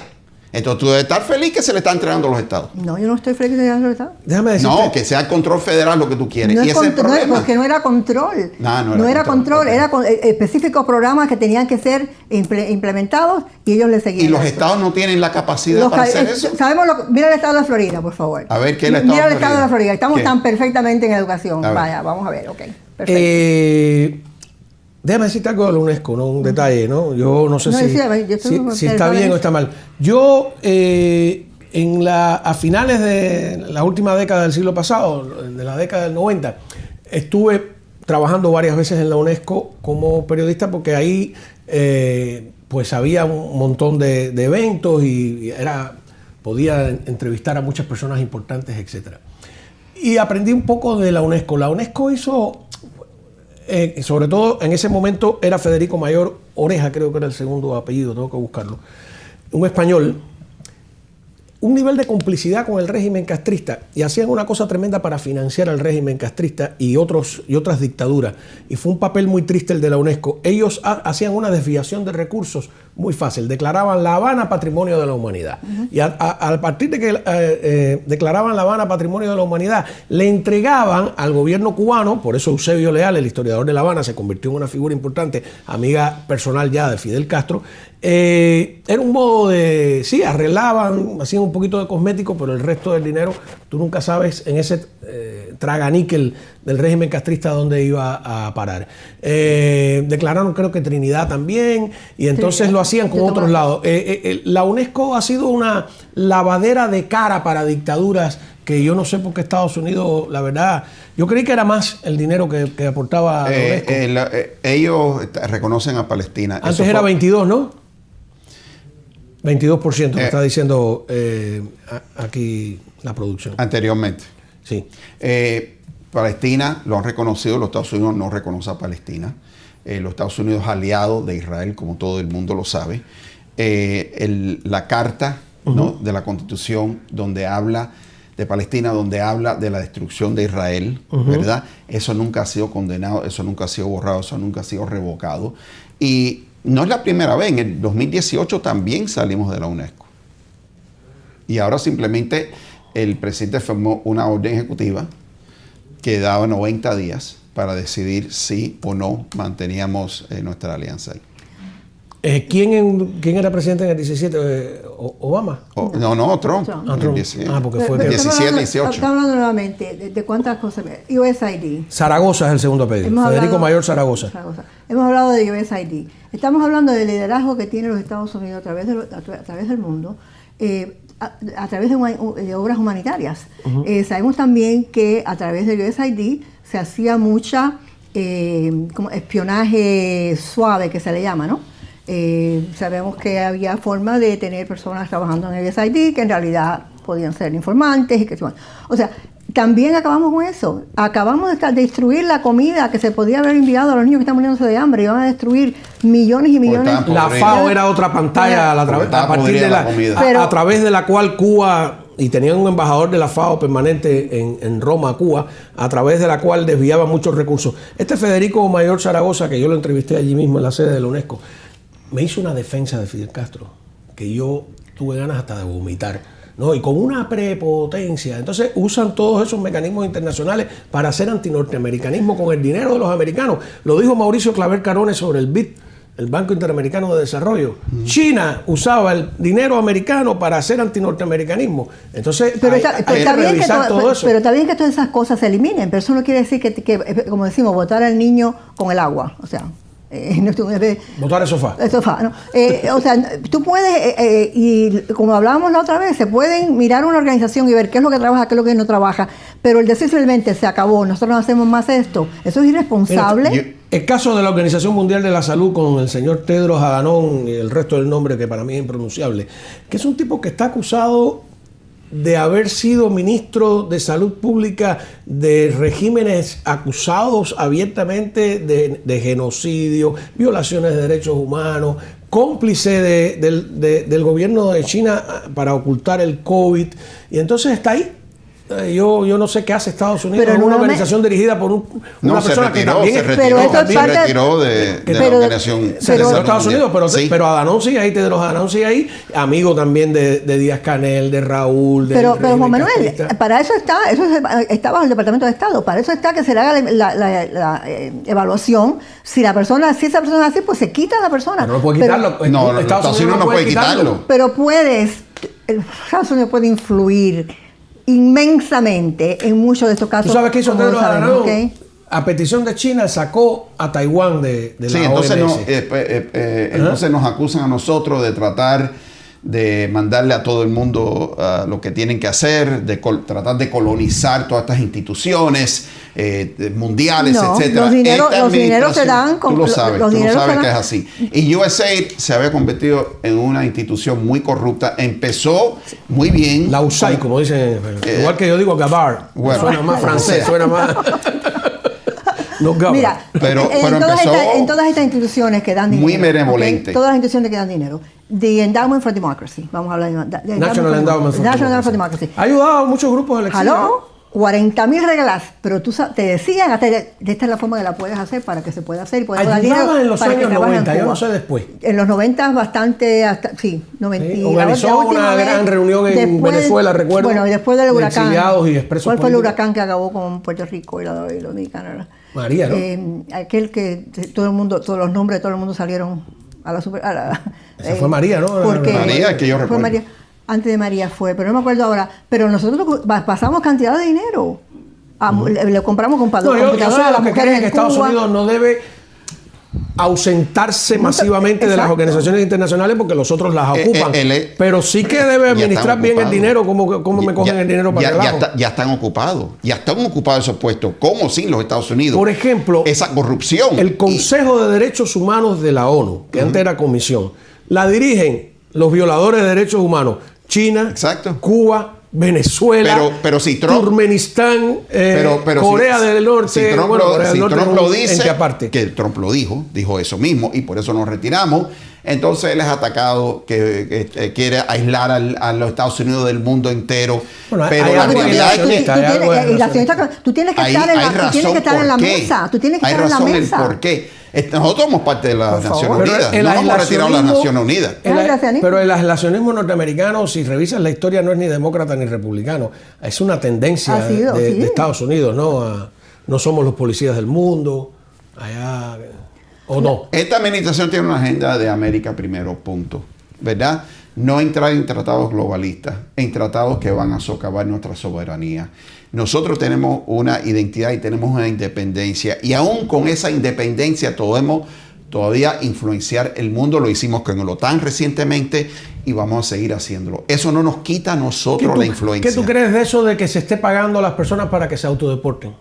Entonces tú debes estar feliz que se le está entregando a los estados. No, yo no estoy feliz que se los estados. Déjame decirte. No, que sea el control federal lo que tú quieres. No y es ese es el problema. porque no era control. No era control. ok. Era específicos programas que tenían que ser implementados y ellos le seguían. Y los eso. estados no tienen la capacidad para hacer eso. Sabemos mira el estado de la Florida, por favor. A ver, ¿qué es el estado Mira de el estado de la Florida. Estamos ¿Qué? tan perfectamente en educación. A ver. Vaya, vamos a ver, ok. Perfecto. Déjame decirte algo de la UNESCO, ¿no? Un detalle, ¿no? Yo no sé No, si, sí, yo estoy si está bien o está mal. Yo, a finales de la última década del siglo pasado, de la década del 90, estuve trabajando varias veces en la UNESCO como periodista, porque ahí pues había un montón de eventos y podía entrevistar a muchas personas importantes, etc. Y aprendí un poco de la UNESCO. La UNESCO hizo... sobre todo en ese momento era Federico Mayor Oreja, creo que era el segundo apellido, tengo que buscarlo, un español, un nivel de complicidad con el régimen castrista, y hacían una cosa tremenda para financiar al régimen castrista y otras dictaduras, y fue un papel muy triste el de la UNESCO. Ellos hacían una desviación de recursos muy fácil, declaraban La Habana Patrimonio de la Humanidad, y a partir de que declaraban La Habana Patrimonio de la Humanidad, le entregaban al gobierno cubano. Por eso Eusebio Leal, el historiador de La Habana, se convirtió en una figura importante, amiga personal ya de Fidel Castro. Era un modo de, sí, arreglaban, hacían un poquito de cosmético, pero el resto del dinero, tú nunca sabes en ese traganíquel del régimen castrista dónde iba a parar. Declararon, creo que Trinidad también, y entonces lo hacían con otros lados. La UNESCO ha sido una lavadera de cara para dictaduras que yo no sé por qué Estados Unidos, la verdad, yo creí que era más el dinero que aportaba la UNESCO. Ellos reconocen a Palestina. Antes Eso era fue 22, ¿no? 22% me está diciendo aquí la producción. anteriormente. Sí. Palestina lo han reconocido, los Estados Unidos no reconoce a Palestina. Los Estados Unidos es aliado de Israel, como todo el mundo lo sabe. La carta, ¿no?, de la Constitución, donde habla de Palestina, donde habla de la destrucción de Israel, ¿verdad? Eso nunca ha sido condenado, eso nunca ha sido borrado, eso nunca ha sido revocado. Y no es la primera vez, en el 2018 también salimos de la UNESCO. Y ahora simplemente el presidente firmó una orden ejecutiva que daba 90 días para decidir si o no manteníamos nuestra alianza ahí. ¿Quién era presidente en el 17? ¿Obama? No, Trump. Trump. Ah, Trump. Porque fue el que- 17, 18. Estamos hablando nuevamente de cuántas cosas. USAID. Zaragoza es el segundo apellido. Hemos Federico hablado- Mayor Zaragoza. Hemos hablado de USAID. Estamos hablando del liderazgo que tienen los Estados Unidos a través del mundo, a través de obras humanitarias. Sabemos también que a través de USAID se hacía mucha como espionaje suave, que se le llama, ¿no? Sabemos que había forma de tener personas trabajando en el USAID que en realidad podían ser informantes y que, o sea, también acabamos con eso. Acabamos de destruir la comida que se podía haber enviado a los niños que están muriéndose de hambre, y van a destruir millones y millones. estaban La podrida. FAO era otra pantalla a través de la cual Cuba, y tenían un embajador de la FAO permanente en Roma, Cuba, a través de la cual desviaba muchos recursos. Este Federico Mayor Zaragoza, que yo lo entrevisté allí mismo en la sede de la UNESCO, me hizo una defensa de Fidel Castro que yo tuve ganas hasta de vomitar, ¿no? Y con una prepotencia. Entonces usan todos esos mecanismos internacionales para hacer antinorteamericanismo con el dinero de los americanos. Lo dijo Mauricio Claver Carones sobre el BID, el Banco Interamericano de Desarrollo. China usaba el dinero americano para hacer antinorteamericanos. Entonces Pero hay que revisar todo eso. pero está bien que todas esas cosas se eliminen, pero eso no quiere decir que como decimos, botar al niño con el agua. O sea, Botar el sofá. el sofá, ¿no? O sea, tú puedes, y como hablábamos la otra vez, se pueden mirar una organización y ver qué es lo que trabaja, qué es lo que no trabaja, pero el decir simplemente se acabó, nosotros no hacemos más esto, eso es irresponsable. Mira, el caso de la Organización Mundial de la Salud con el señor Tedros Adhanom y el resto del nombre que para mí es impronunciable, que es un tipo que está acusado de haber sido ministro de Salud Pública de regímenes acusados abiertamente de genocidio, violaciones de derechos humanos, cómplice del gobierno de China para ocultar el COVID, y entonces está ahí. Yo no sé qué hace Estados Unidos, pero es una organización dirigida por una persona que también se retiró de la organización. Se retiró de Estados Unidos, pero Adhanom sigue ahí, Tedros Adhanom sigue ahí, amigo también de Díaz-Canel, de Raúl, pero Juan Manuel, para eso está bajo el Departamento de Estado, para eso está que se le haga la evaluación. Si esa persona es así, pues se quita a la persona. Pero no puede quitarlo. No, Estados Unidos no puede quitarlo. Pero Estados Unidos puede influir inmensamente en muchos de estos casos. ¿Tú sabes qué hizo Tedros Adhanom? ¿Okay? A petición de China sacó a Taiwán de la OMS. Entonces nos acusan a nosotros de tratar de mandarle a todo el mundo lo que tienen que hacer, de tratar de colonizar todas estas instituciones mundiales, etcétera. Los dineros se dan tú lo sabes que es así. Y USAID se había convertido en una institución muy corrupta. Empezó muy bien. La USAID, como dicen, igual que yo digo Gabar, suena más francés, suena más. Mira, en todas estas instituciones que dan dinero, muy benevolente. Todas las instituciones que dan dinero. The Endowment for Democracy, vamos a hablar de National Endowment for Democracy. Ha ayudado a muchos grupos de elección. 40,000 regalas, pero te decían, esta es la forma que la puedes hacer para que se pueda hacer y poder dar dinero en los años 90, yo no sé después. En los 90 bastante, sí, 90. Sí, organizó una gran reunión en Venezuela, recuerdo. Bueno, y después del huracán. Exiliados y expresos ¿Cuál fue el políticos? Huracán que acabó con Puerto Rico y la Dominicana? María, ¿no? Aquel que todos los nombres de todo el mundo salieron a la Esa fue María, ¿no? María, que yo recuerdo. María. Antes de María fue, pero no me acuerdo ahora. Pero nosotros pasamos cantidad de dinero. Le compramos computadoras a las mujeres en Estados Unidos no debe ausentarse masivamente de las organizaciones internacionales porque los otros las ocupan. Pero sí que debe administrar bien el dinero, como me cogen el dinero para ya están ocupados. Ya están ocupados esos puestos, como sin los Estados Unidos. Por ejemplo, esa corrupción. El Consejo de Derechos Humanos de la ONU, que antes era comisión, la dirigen los violadores de derechos humanos. China, exacto. Cuba, Venezuela, pero si Trump, Turkmenistán, Corea del Norte. Si Trump lo dice, aparte. Que Trump lo dijo eso mismo, y por eso nos retiramos. Entonces él es atacado, que quiere aislar a los Estados Unidos del mundo entero. Bueno, pero la realidad es que tú tienes que estar en la mesa. Tú tienes que estar en la mesa. Hay razón el por qué. Nosotros somos parte de las Naciones Unidas. No vamos a retirar las Naciones Unidas. Pero el aislacionismo norteamericano, si revisas la historia, no es ni demócrata ni republicano. Es una tendencia de Estados Unidos, ¿no? No somos los policías del mundo. Allá... ¿O no? Esta administración tiene una agenda de América primero, punto. ¿Verdad? No entrar en tratados globalistas, en tratados que van a socavar nuestra soberanía. Nosotros tenemos una identidad y tenemos una independencia, y aún con esa independencia podemos todavía influenciar el mundo. Lo hicimos con el OTAN recientemente y vamos a seguir haciéndolo. Eso no nos quita a nosotros la influencia. ¿Qué tú crees de eso de que se esté pagando a las personas para que se autodeporten?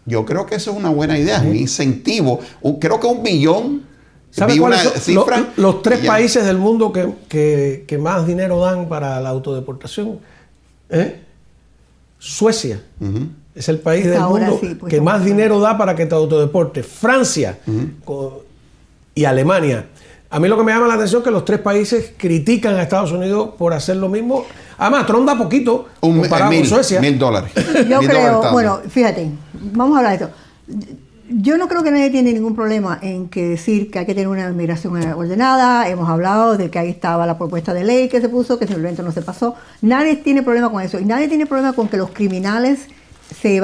Yo creo que eso es una buena idea, es un incentivo. Creo que $1 billón. ¿Sabes cuáles son los 3 países del mundo que más dinero dan para la autodeportación? Suecia es el país del mundo que más dinero da para que te autodeportes. Francia y Alemania. A mí lo que me llama la atención es que los 3 países critican a Estados Unidos por hacer lo mismo. Además, Trump da poquito comparado con Suecia. $1,000. Yo creo, bueno, fíjate, vamos a hablar de esto. Yo no creo que nadie tiene ningún problema en que decir que hay que tener una inmigración ordenada. Hemos hablado de que ahí estaba la propuesta de ley que se puso, que simplemente no se pasó. Nadie tiene problema con eso. Y nadie tiene problema con que los criminales se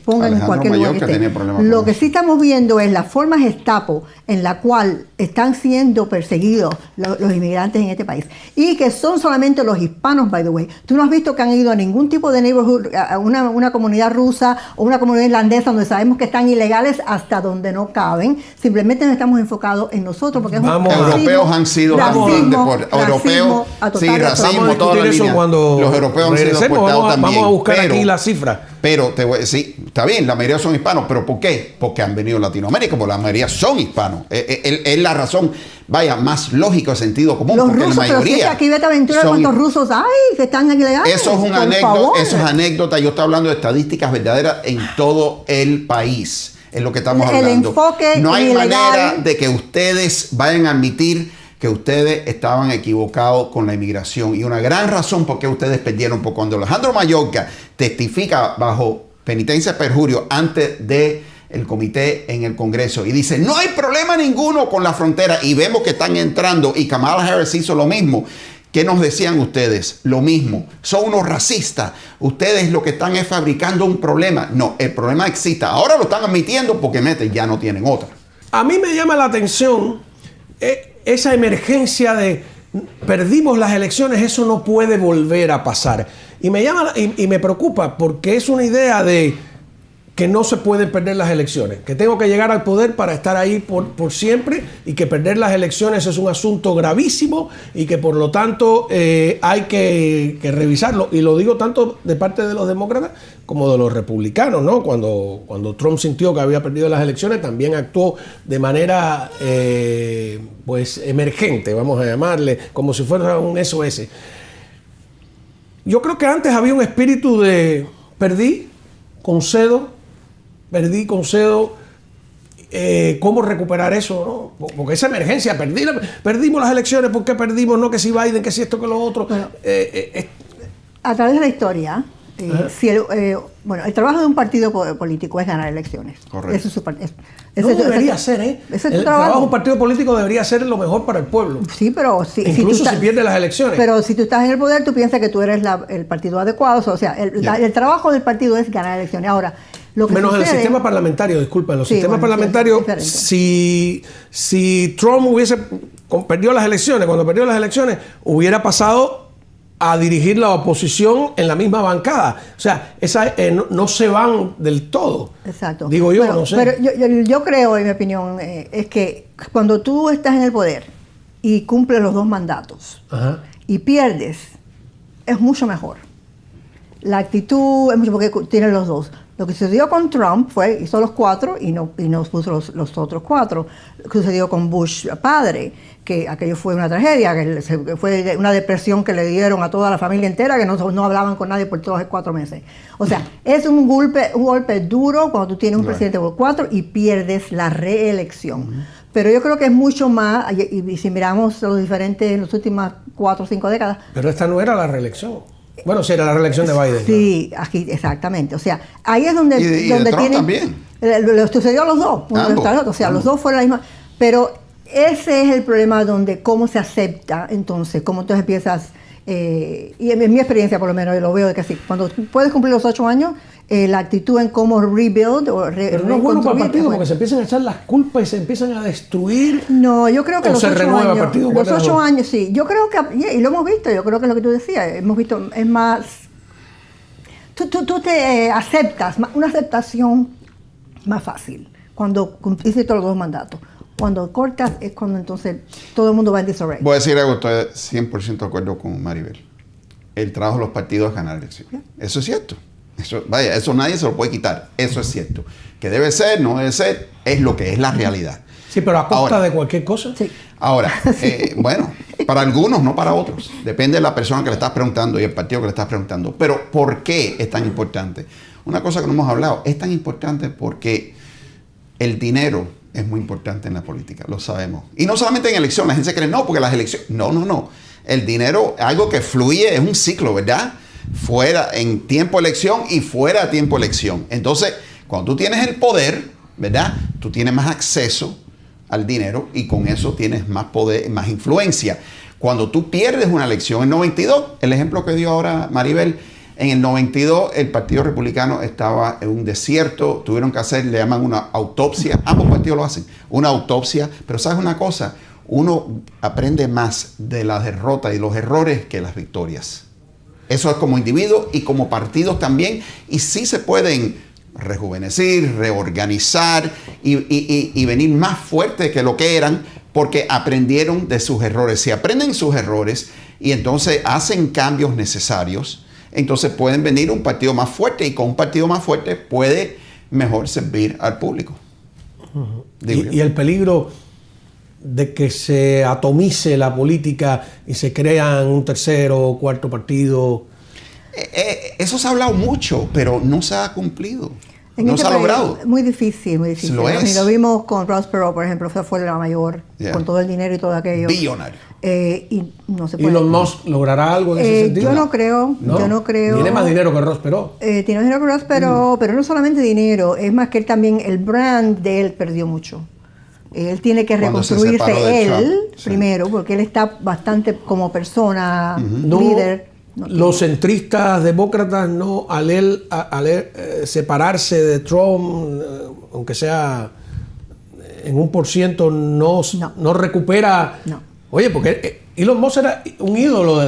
pongan en cualquier lugar que estén. Lo que sí estamos viendo es la forma Gestapo en la cual están siendo perseguidos los inmigrantes en este país, y que son solamente los hispanos, by the way. Tú no has visto que han ido a ningún tipo de neighborhood, a una comunidad rusa o una comunidad irlandesa donde sabemos que están ilegales hasta donde no caben. Simplemente nos estamos enfocados en nosotros, porque europeos han sido racismo, todos los europeos han sido deportados también. Vamos a buscar aquí la cifra. Pero te voy a decir, está bien, la mayoría son hispanos, pero ¿por qué? Porque han venido a Latinoamérica, porque la mayoría son hispanos. Es la razón, vaya, más lógica, de sentido común, Los porque rusos, la mayoría... pero si es que aquí Beto Aventura, son- ¿cuántos rusos hay que están ilegales? Eso es Por una anécdota, favor. eso es anécdota. Yo estoy hablando de estadísticas verdaderas en todo el país. Es lo que estamos El hablando. enfoque No hay ilegal. manera de que ustedes vayan a admitir que ustedes estaban equivocados con la inmigración. Y una gran razón por qué ustedes perdieron, porque cuando Alejandro Mayorkas testifica bajo penitencia de perjurio antes de el comité en el Congreso y dice, no hay problema ninguno con la frontera, y vemos que están entrando, y Kamala Harris hizo lo mismo. ¿Qué nos decían ustedes? Lo mismo. Son unos racistas. Ustedes lo que están es fabricando un problema. No, el problema existe. Ahora lo están admitiendo porque ya no tienen otra. A mí me llama la atención esa emergencia de perdimos las elecciones, eso no puede volver a pasar. Y me preocupa porque es una idea de que no se pueden perder las elecciones, que tengo que llegar al poder para estar ahí por siempre, y que perder las elecciones es un asunto gravísimo y que por lo tanto hay que revisarlo. Y lo digo tanto de parte de los demócratas como de los republicanos, ¿no? Cuando Trump sintió que había perdido las elecciones, también actuó de manera pues emergente, vamos a llamarle, como si fuera un SOS. Yo creo que antes había un espíritu de concedo, ¿cómo recuperar eso? ¿No? Porque esa emergencia, perdimos las elecciones, ¿por qué perdimos? No, que si Biden, que si esto, que lo otro. Bueno, a través de la historia, el trabajo de un partido político es ganar elecciones. Correcto. Eso es su No debería ser, ¿eh? Ese es El tu trabajo de trabajo. un partido político debería ser lo mejor para el pueblo. Sí, pero Incluso si pierde las elecciones. Pero si tú estás en el poder, tú piensas que tú eres el partido adecuado. O sea, el trabajo del partido es ganar elecciones. Ahora, lo que Menos en el sucede- sistema parlamentario, disculpa. En los Sí, sistemas bueno, parlamentarios, sí, es diferente. si Trump perdió las elecciones, cuando perdió las elecciones, hubiera pasado a dirigir la oposición en la misma bancada. O sea, no se van del todo. Exacto. Digo yo, Bueno, no sé. Pero yo creo, en mi opinión, es que cuando tú estás en el poder y cumples los 2 mandatos Ajá. y pierdes, es mucho mejor. La actitud es mucho, porque tienes los 2. Lo que sucedió con Trump hizo los 4 y no puso los otros 4. Lo que sucedió con Bush padre, que aquello fue una tragedia, que fue una depresión que le dieron a toda la familia entera, que no hablaban con nadie por 3 o 4 meses. O sea, es un golpe duro cuando tú tienes un presidente por 4 y pierdes la reelección. Pero yo creo que es mucho más, y si miramos los diferentes en las últimas 4 o 5 décadas. Pero esta no era la reelección. Bueno, sí, era la reelección de Biden. Sí, aquí, exactamente. O sea, ahí es donde, Y de donde Trump tienen. también. Lo sucedió a los dos, uno Ambos, tras el otro. O sea, ambos. los dos fueron la misma. Pero ese es el problema donde cómo se acepta, entonces, cómo tú empiezas. Y en mi experiencia, por lo menos, yo lo veo de que sí. Cuando tú puedes cumplir los 8 años, la actitud en cómo rebuild o Pero no es bueno para el partido reconstruir, porque se empiezan a echar las culpas y se empiezan a destruir. No, yo creo que ¿O los se 8 renueva el años. partido? ¿Cuál Los de las 8 dos? años, sí. Yo creo que, y lo hemos visto, yo creo que es lo que tú decías, hemos visto, es más. Tú te aceptas, una aceptación más fácil cuando cumpliste todos los 2 mandatos. Cuando cortas es cuando entonces todo el mundo va en disarray. Voy a decir algo, estoy 100% de acuerdo con Maribel. El trabajo de los partidos es ganar elecciones. Eso es cierto. Eso nadie se lo puede quitar. Eso es cierto. Que debe ser, no debe ser, es lo que es la realidad. Sí, pero a costa Ahora, de cualquier cosa. Sí. Ahora, bueno, para algunos, no para otros. Depende de la persona que le estás preguntando y el partido que le estás preguntando. Pero, ¿por qué es tan importante? Una cosa que no hemos hablado, es tan importante porque el dinero es muy importante en la política, lo sabemos. Y no solamente en elecciones, la gente cree, no, porque las elecciones... No. El dinero, algo que fluye, es un ciclo, ¿verdad? Fuera, en tiempo de elección y fuera de tiempo de elección. Entonces, cuando tú tienes el poder, ¿verdad? Tú tienes más acceso al dinero y con eso tienes más poder, más influencia. Cuando tú pierdes una elección en 92, el ejemplo que dio ahora Maribel, en el 92 el Partido Republicano estaba en un desierto, tuvieron que hacer, le llaman una autopsia, ambos partidos lo hacen, una autopsia, pero ¿sabes una cosa? Uno aprende más de la derrota y los errores que las victorias. Eso es como individuo y como partidos también, y sí se pueden rejuvenecer, reorganizar y venir más fuertes que lo que eran porque aprendieron de sus errores. Si aprenden sus errores y entonces hacen cambios necesarios, entonces pueden venir un partido más fuerte y con un partido más fuerte puede mejor servir al público. Digo yo. Y el peligro de que se atomice la política y se crean un tercero o cuarto partido. Eso se ha hablado mucho, pero no se ha cumplido. En No este se ha país, logrado. muy difícil, muy difícil. Lo es. Y lo vimos con Ross Perot, por ejemplo, fue la mayor, Yeah. con todo el dinero y todo aquello. Billonario. Y no se puede. ¿Elon Musk logrará algo en ese sentido? Yo no creo, yo no creo. Tiene más dinero que Ross Perot. Tiene más dinero que Ross, pero no solamente dinero, es más que él también, el brand de él perdió mucho. Él tiene que Cuando se separó reconstruirse de él Trump, sí. primero, porque él está bastante como persona, No, líder. No los centristas demócratas no, al él separarse de Trump, aunque sea en 1%, no recupera. No. Oye, porque Elon Musk era un ídolo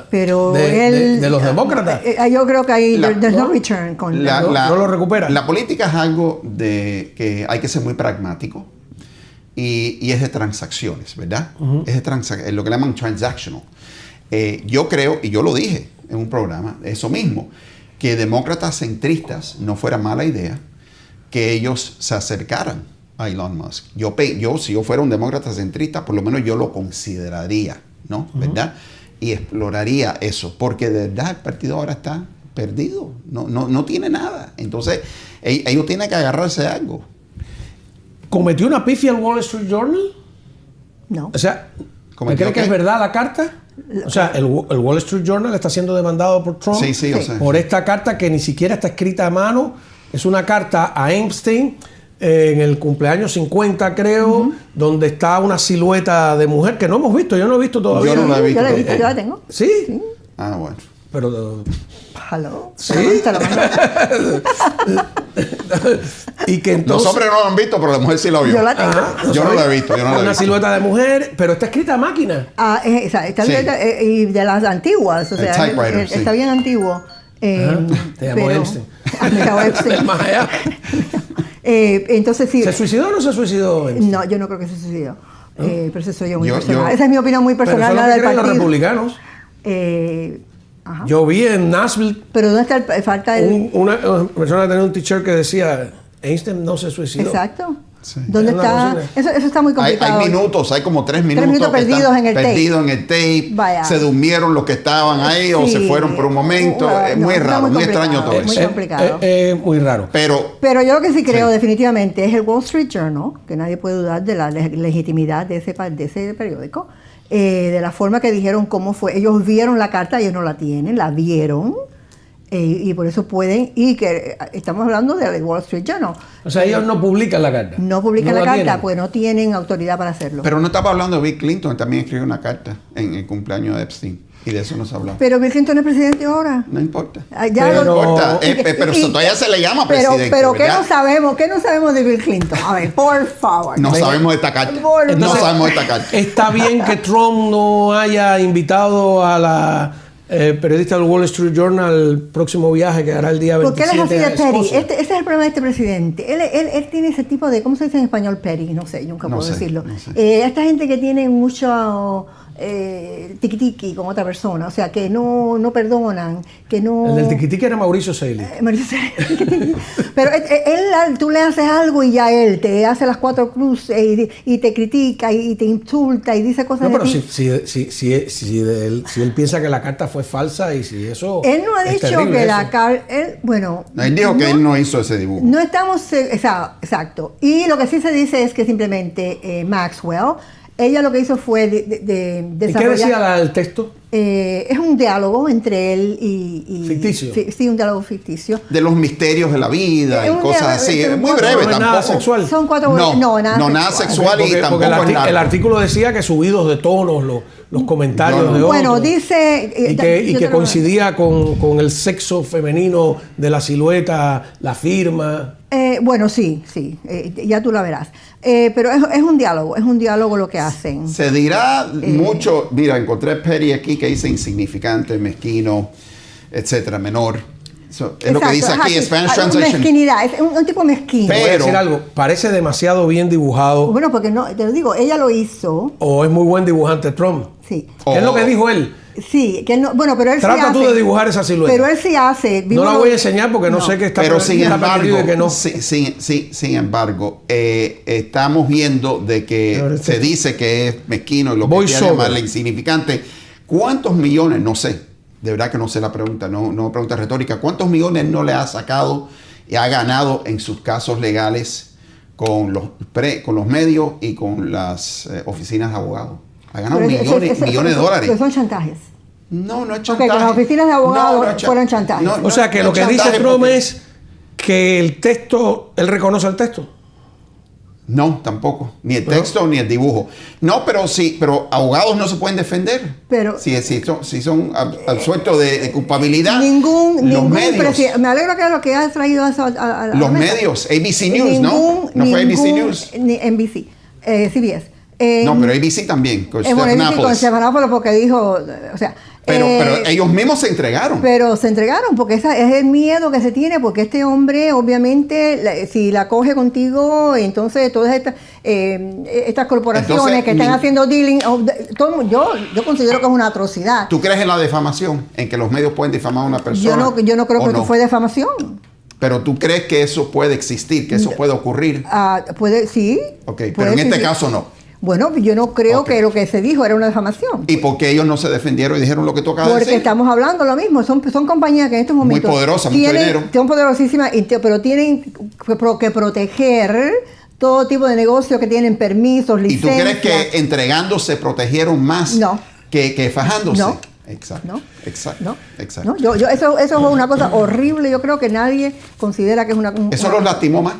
Pero de él, los demócratas. yo creo que ahí there's no ¿no? return con No lo recupera. La política es algo de que hay que ser muy pragmático y es de transacciones, ¿verdad? Es de lo que le llaman transactional. Yo creo, y yo lo dije en un programa, eso mismo, que demócratas centristas no fuera mala idea que ellos se acercaran a Elon Musk. Yo si yo fuera un demócrata centrista, por lo menos yo lo consideraría, ¿no? ¿Verdad? Y exploraría eso, porque de verdad el partido ahora está perdido, no tiene nada. Entonces, ellos tienen que agarrarse de algo. ¿Cometió una pifia el Wall Street Journal? No. O sea, ¿me ¿Cometió cree que qué? es verdad la carta? O sea, el Wall Street Journal está siendo demandado por Trump Sí, yo sé. por esta carta que ni siquiera está escrita a mano. Es una carta a Epstein en el cumpleaños 50, creo, donde está una silueta de mujer que no hemos visto. Yo no he visto todavía. Yo no la he visto. Yo la he visto, yo la tengo. ¿Sí? Ah, bueno. Pero... Hello. ¿Sí? Te la mando. y que Los entonces... hombres no lo han visto, pero la mujer sí lo vio. Yo la tengo. Ajá, Yo no la he visto, yo no la he Una visto. silueta de mujer, pero está escrita a máquina. Está Sí. Y de las antiguas, o El sea, typewriter, está sí. bien antiguo. Te llamó Epstein. Me llamó Epstein. Más allá. Entonces sí. ¿Se suicidó o no se suicidó Epstein? No, yo no creo que se suicidó. Pero eso soy yo muy Yo- personal. yo- Esa es mi opinión muy Pero personal, eso es lo nada que del creen los partido. republicanos. Ajá. Yo vi en Nashville Pero ¿dónde está falta el... una persona que tenía un t-shirt que decía Einstein no se suicidó. Exacto. Sí. ¿Dónde Es una está? cocina. Eso está muy complicado. Hay minutos, hay como 3 minutos, minutos que perdidos están en el tape. perdidos en el tape. Vaya. Se durmieron los que estaban ahí o Sí. se fueron por un momento. Es No, muy está raro, muy muy extraño complicado, todo muy eso. complicado. Muy raro. Pero Yo lo que sí creo Sí. definitivamente es el Wall Street Journal, que nadie puede dudar de la legitimidad de ese periódico, de la forma que dijeron cómo fue. Ellos vieron la carta, ellos no la tienen, la vieron, y por eso pueden, y que estamos hablando del Wall Street Journal. O sea, ellos no publican la carta. No publican la carta, tienen. pues no tienen autoridad para hacerlo. no estaba hablando de Bill Clinton, él también escribió una carta en el cumpleaños de Epstein. Y de eso no se ha hablado. Pero Bill Clinton es presidente ahora. No importa. Ya Pero- No importa. Pero y- todavía se le llama Pero, presidente. pero ¿qué ¿verdad? no sabemos? ¿Qué no sabemos de Bill Clinton? A ver, por favor. No sabemos de esta carta. Por No favor. sabemos de esta carta. Está bien que Trump no haya invitado a la periodista del Wall Street Journal al próximo viaje que hará el día Porque él es 27 así de a petty. Escocia. Ese es el problema de este presidente. Él tiene ese tipo de, ¿cómo se dice en español petty? No sé, nunca No puedo sé, decirlo. no sé. Esta gente que tiene mucho tiqui-tiqui con otra persona, o sea, que no perdonan, que no... El del tiquitique era Mauricio Seili. Mauricio Serena. Pero tú le haces algo y ya él te hace las 4 cruces y te critica y te insulta y dice cosas No, de pero ti. si él piensa que la carta fue falsa y si eso. Él no ha es dicho terrible que eso. la carta... Bueno... Él dijo que él no hizo ese dibujo. No estamos... Exacto. Y lo que sí se dice es que simplemente Maxwell, ella lo que hizo fue ¿Y qué desarrollar... decía el texto? Es un diálogo entre él y... Ficticio. Sí, un diálogo ficticio. De los misterios de la vida Es y un cosas diálogo, así. es Es un muy cuatro- breve No es nada tampoco. sexual. Son 4... No, nada sexual. sexual y tampoco el, es nada. el artículo decía que subidos de tonos, los comentarios No, no. de otros. Bueno, dice... Y que coincidía con el sexo femenino de la silueta, la firma. Bueno, sí, ya tú la verás. Pero es un diálogo lo que hacen. Se dirá mucho, mira, encontré Petty aquí que dice insignificante, mezquino, etcétera, menor. Es lo que dice Exacto, aquí, ajá, Spanish sí. Translation. Mezquinidad, es un tipo mezquino. Pero- Voy a decir algo, parece demasiado bien dibujado Bueno, porque no, te lo digo, ella lo hizo, o es muy buen dibujante Trump. sí. ¿Qué es lo que dijo él? Sí, que no, bueno, pero él sí hace. Trata tú de dibujar esa silueta. Pero él sí hace. No la voy a enseñar porque no sé qué está Pero sin está embargo, permitido y que no. sin embargo, estamos viendo de que se dice que es mezquino y lo que quiere llamarle insignificante. ¿Cuántos millones? No sé. De verdad que no sé la pregunta, no pregunta retórica. ¿Cuántos millones no le ha sacado y ha ganado en sus casos legales con los medios y con las oficinas de abogados? Ha ganado millones de dólares. Pero son chantajes. No es chantaje. Porque con las oficinas de abogados fueron chantajes. O sea que lo que dice Trump es que el texto, él reconoce el texto. No, tampoco. Ni el texto ni el dibujo. No, pero sí, pero abogados no se pueden defender. Pero si son absueltos de culpabilidad. Ningún presidente. Me alegro que lo que has traído eso a los medios, ABC News, ¿no? No fue ABC News. Ni NBC, CBS. No, pero ABC también, con Stephanopoulos porque dijo, o sea... Pero ellos mismos se entregaron. Pero se entregaron porque ese es el miedo que se tiene, porque este hombre, obviamente, si la coge contigo, entonces todas estas corporaciones que están haciendo dealing, yo considero que es una atrocidad. ¿Tú crees en la difamación? ¿En que los medios pueden difamar a una persona? Yo no creo que esto fue difamación. Pero tú crees que eso puede existir, que eso puede ocurrir. Sí. Ok, pero en este caso no. Bueno, yo no creo que lo que se dijo era una difamación. ¿Y por qué ellos no se defendieron y dijeron lo que tú acabas de decir? Porque estamos hablando lo mismo. Son compañías que en estos momentos... Muy poderosas, mucho dinero. Son poderosísimas, pero tienen que proteger todo tipo de negocios que tienen permisos, licencias. ¿Y tú crees que entregándose se protegieron más que fajándose? No. Exacto. Exacto. No, eso es una cosa horrible. Yo creo que nadie considera que es una... ¿Eso los lastimó más?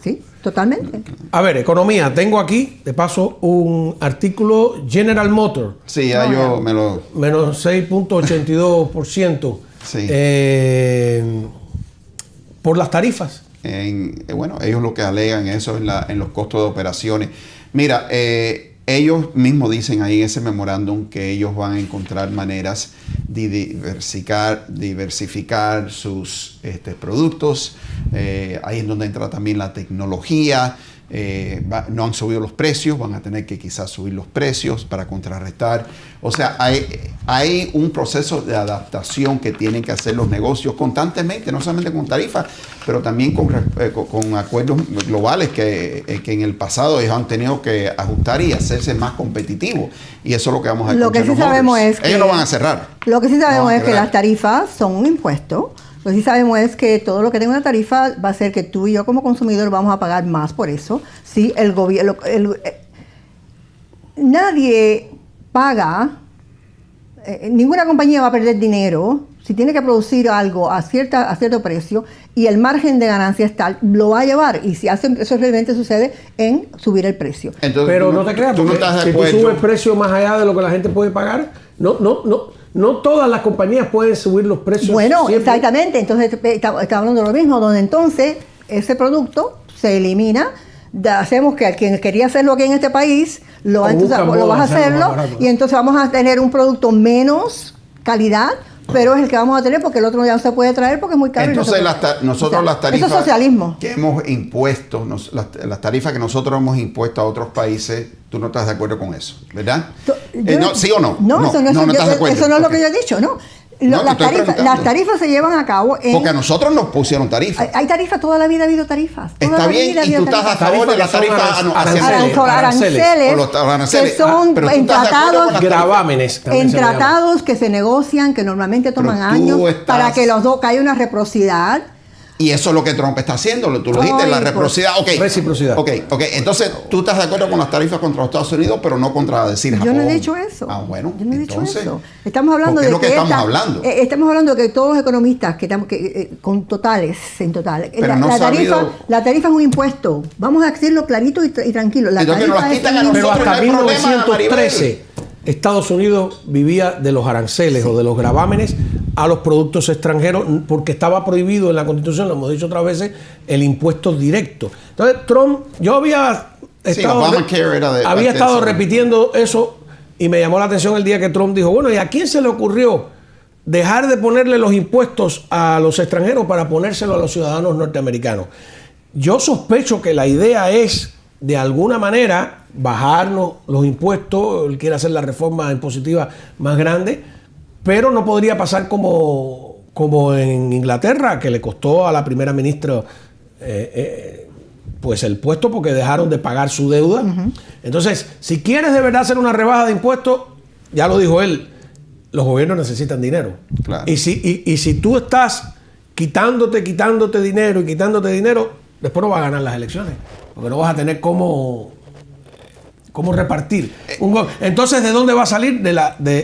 Sí, totalmente. A ver, economía. Tengo aquí, de paso, un artículo General Motors. Sí, ya yo me lo... Menos 6.82%. Sí. Por las tarifas. Bueno, ellos lo que alegan eso en los costos de operaciones. Mira, ellos mismos dicen ahí en ese memorándum que ellos van a encontrar maneras de diversificar sus productos. Ahí es donde entra también la tecnología. No han subido los precios, van a tener que quizás subir los precios para contrarrestar. O sea, hay un proceso de adaptación que tienen que hacer los negocios constantemente, no solamente con tarifas, pero también con acuerdos globales que en el pasado ellos han tenido que ajustar y hacerse más competitivos. Y eso es lo que vamos a Lo que sí sabemos es que... Ellos no van a cerrar. Lo que sí sabemos es que las tarifas son un impuesto. Lo que sí sabemos es que todo lo que tenga una tarifa va a ser que tú y yo como consumidor vamos a pagar más por eso. Sí, el gobierno... nadie paga, ninguna compañía va a perder dinero si tiene que producir algo a cierto precio y el margen de ganancia es tal, lo va a llevar. Y si hace eso realmente sucede en subir el precio. Entonces, pero no te creas, porque si tú subes el precio más allá de lo que la gente puede pagar, no todas las compañías pueden subir los precios. Bueno, siempre. Exactamente. Entonces, está hablando de lo mismo, donde entonces ese producto se elimina. Hacemos que quien quería hacerlo aquí en este país, lo vas a hacerlo y entonces vamos a tener un producto menos calidad, pero es el que vamos a tener porque el otro ya no se puede traer porque es muy caro. Entonces nosotros las tarifas eso es socialismo. Que hemos impuesto, las tarifas que nosotros hemos impuesto a otros países, tú no estás de acuerdo con eso, ¿verdad? ¿Sí o no? No, eso no estás de acuerdo. Eso no es lo que yo he dicho, ¿no? Las tarifas se llevan a cabo porque a nosotros nos pusieron tarifas. Hay tarifas, toda la vida ha habido tarifas. Está bien, y tú estás a favor de las tarifas aranceles que son en tratados, gravámenes. En tratados que se negocian, que normalmente toman años, para que los dos haya una reciprocidad. Y eso es lo que Trump está haciendo, tú lo dijiste, la reciprocidad. Reciprocidad. Ok. Entonces, tú estás de acuerdo con las tarifas contra los Estados Unidos, pero no contra Japón. Yo no he dicho eso. Bueno, yo no he entonces, dicho eso. Estamos hablando de estamos hablando. Estamos hablando de que todos los economistas con totales, la tarifa es un impuesto. Vamos a decirlo clarito y tranquilo. Pero hasta 1913 Estados Unidos vivía de los aranceles o de los gravámenes a los productos extranjeros porque estaba prohibido en la Constitución, lo hemos dicho otras veces, el impuesto directo. Entonces Trump, yo había estado repitiendo eso y me llamó la atención el día que Trump dijo, bueno, ¿y a quién se le ocurrió dejar de ponerle los impuestos a los extranjeros para ponérselo a los ciudadanos norteamericanos? Yo sospecho que la idea es, de alguna manera, bajarnos los impuestos. Él quiere hacer la reforma impositiva más grande pero no podría pasar como en Inglaterra, que le costó a la primera ministra pues el puesto porque dejaron de pagar su deuda. Entonces, si quieres de verdad hacer una rebaja de impuestos, ya lo dijo él, los gobiernos necesitan dinero. Claro. Y si tú estás quitándote dinero, después no vas a ganar las elecciones, porque no vas a tener cómo repartir. Entonces, ¿de dónde va a salir?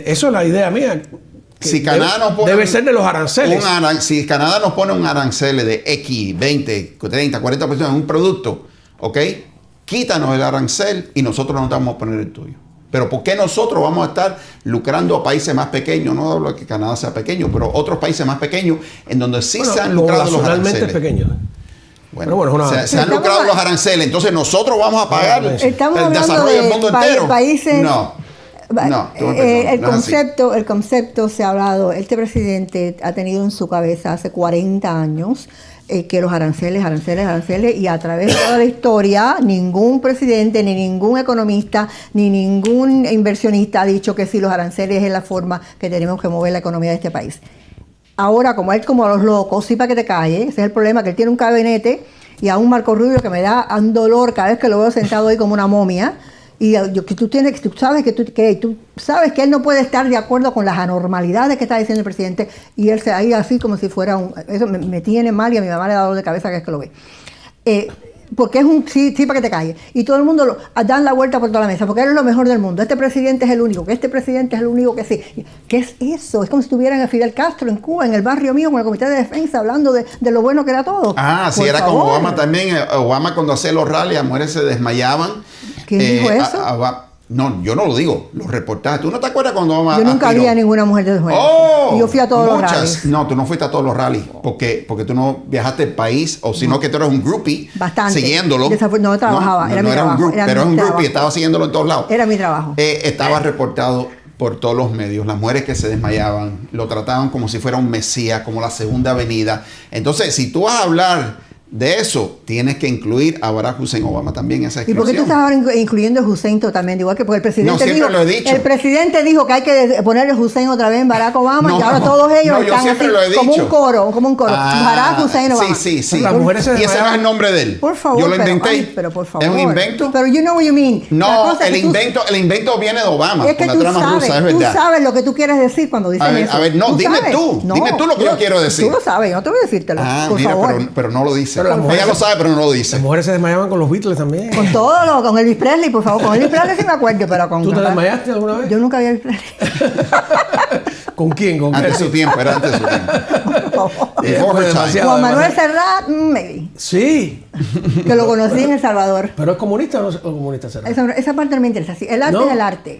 Eso es la idea mía. Si Canadá nos pone debe ser de los aranceles. Si Canadá nos pone un arancel de X, 20, 30, 40% en un producto, ¿ok? Quítanos el arancel y nosotros no te vamos a poner el tuyo. Pero ¿por qué nosotros vamos a estar lucrando a países más pequeños? No hablo de que Canadá sea pequeño, pero otros países más pequeños en donde sí se han lucrado los aranceles. Pequeños. Se han lucrado los aranceles, entonces nosotros vamos a pagar el desarrollo del mundo entero. Países, no, el concepto se ha hablado. Este presidente ha tenido en su cabeza hace 40 años que los aranceles, y a través de toda la historia, ningún presidente, ni ningún economista, ni ningún inversionista ha dicho que sí, los aranceles es la forma que tenemos que mover la economía de este país. Ahora, como él, como a los locos, sí, para que te calle, ese es el problema, que él tiene un gabinete y a un Marco Rubio que me da un dolor cada vez que lo veo sentado ahí como una momia. Y tú sabes que él no puede estar de acuerdo con las anormalidades que está diciendo el presidente, y él se ahí así como si fuera eso me tiene mal, y a mi mamá le da dolor de cabeza cada vez que lo ve. Porque es un sí para que te calles. Y todo el mundo dan la vuelta por toda la mesa, porque él es lo mejor del mundo. Este presidente es el único, que sí. ¿Qué es eso? Es como si estuvieran a Fidel Castro en Cuba, en el barrio mío, con el Comité de Defensa, hablando de lo bueno que era todo. Sí, era como Obama también. Obama cuando hacía los rallies, las mujeres se desmayaban. ¿Quién dijo eso? No, yo no lo digo, los reportajes. ¿Tú no te acuerdas cuando Obama Yo nunca vi a ninguna mujer desmayarse. Yo fui a todos los rallies. No, tú no fuiste a todos los rallies, porque tú no viajaste al país, o sino que tú eres un groupie siguiéndolo. No trabajaba, era mi trabajo. Pero es un groupie, estaba siguiéndolo en todos lados. Era mi trabajo. Estaba reportado por todos los medios, las mujeres que se desmayaban, lo trataban como si fuera un mesías, como la segunda avenida. Entonces, si tú vas a hablar de eso, tienes que incluir a Barack Hussein Obama también en esa descripción. ¿Y por qué tú estás ahora incluyendo a Hussein totalmente? Igual que porque el presidente lo he dicho. El presidente dijo que hay que ponerle Hussein otra vez en Barack Obama, y ahora todos ellos están así, como un coro. Barack Hussein Obama. Sí. Las mujeres y ese no es el nombre de él. Por favor. Yo lo inventé. Pero por favor. ¿Es un invento? Pero you know what you mean. No, el invento viene de Obama. Es que con la trama rusa, es verdad. Tú sabes lo que tú quieres decir cuando dices eso. A ver, no, dime tú. Dime tú lo que yo quiero decir. Tú lo sabes, yo no te voy a decírtelo. Por favor. Pero no lo dice. Ella lo sabe, pero no lo dice. Las mujeres se desmayaban con los Beatles también. Con todo, con Elvis Presley, por favor. Con Elvis Presley sí me acuerdo, pero con... ¿Tú te desmayaste alguna vez? Yo nunca vi a Elvis Presley. ¿Con quién? Antes de su tiempo, era antes de su tiempo. Juan Manuel Serrat, maybe. Sí. Que lo conocí en El Salvador. ¿Pero es comunista o no es comunista Serrat? Esa parte no me interesa. Sí, el arte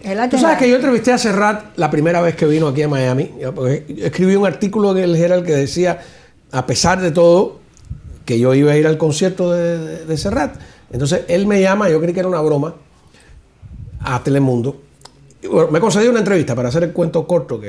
es el arte. Tú sabes que yo entrevisté a Serrat la primera vez que vino aquí a Miami. Escribí un artículo en el Herald que decía, a pesar de todo, que yo iba a ir al concierto de Serrat. Entonces él me llama, yo creí que era una broma, a Telemundo. Me concedió una entrevista para hacer el cuento corto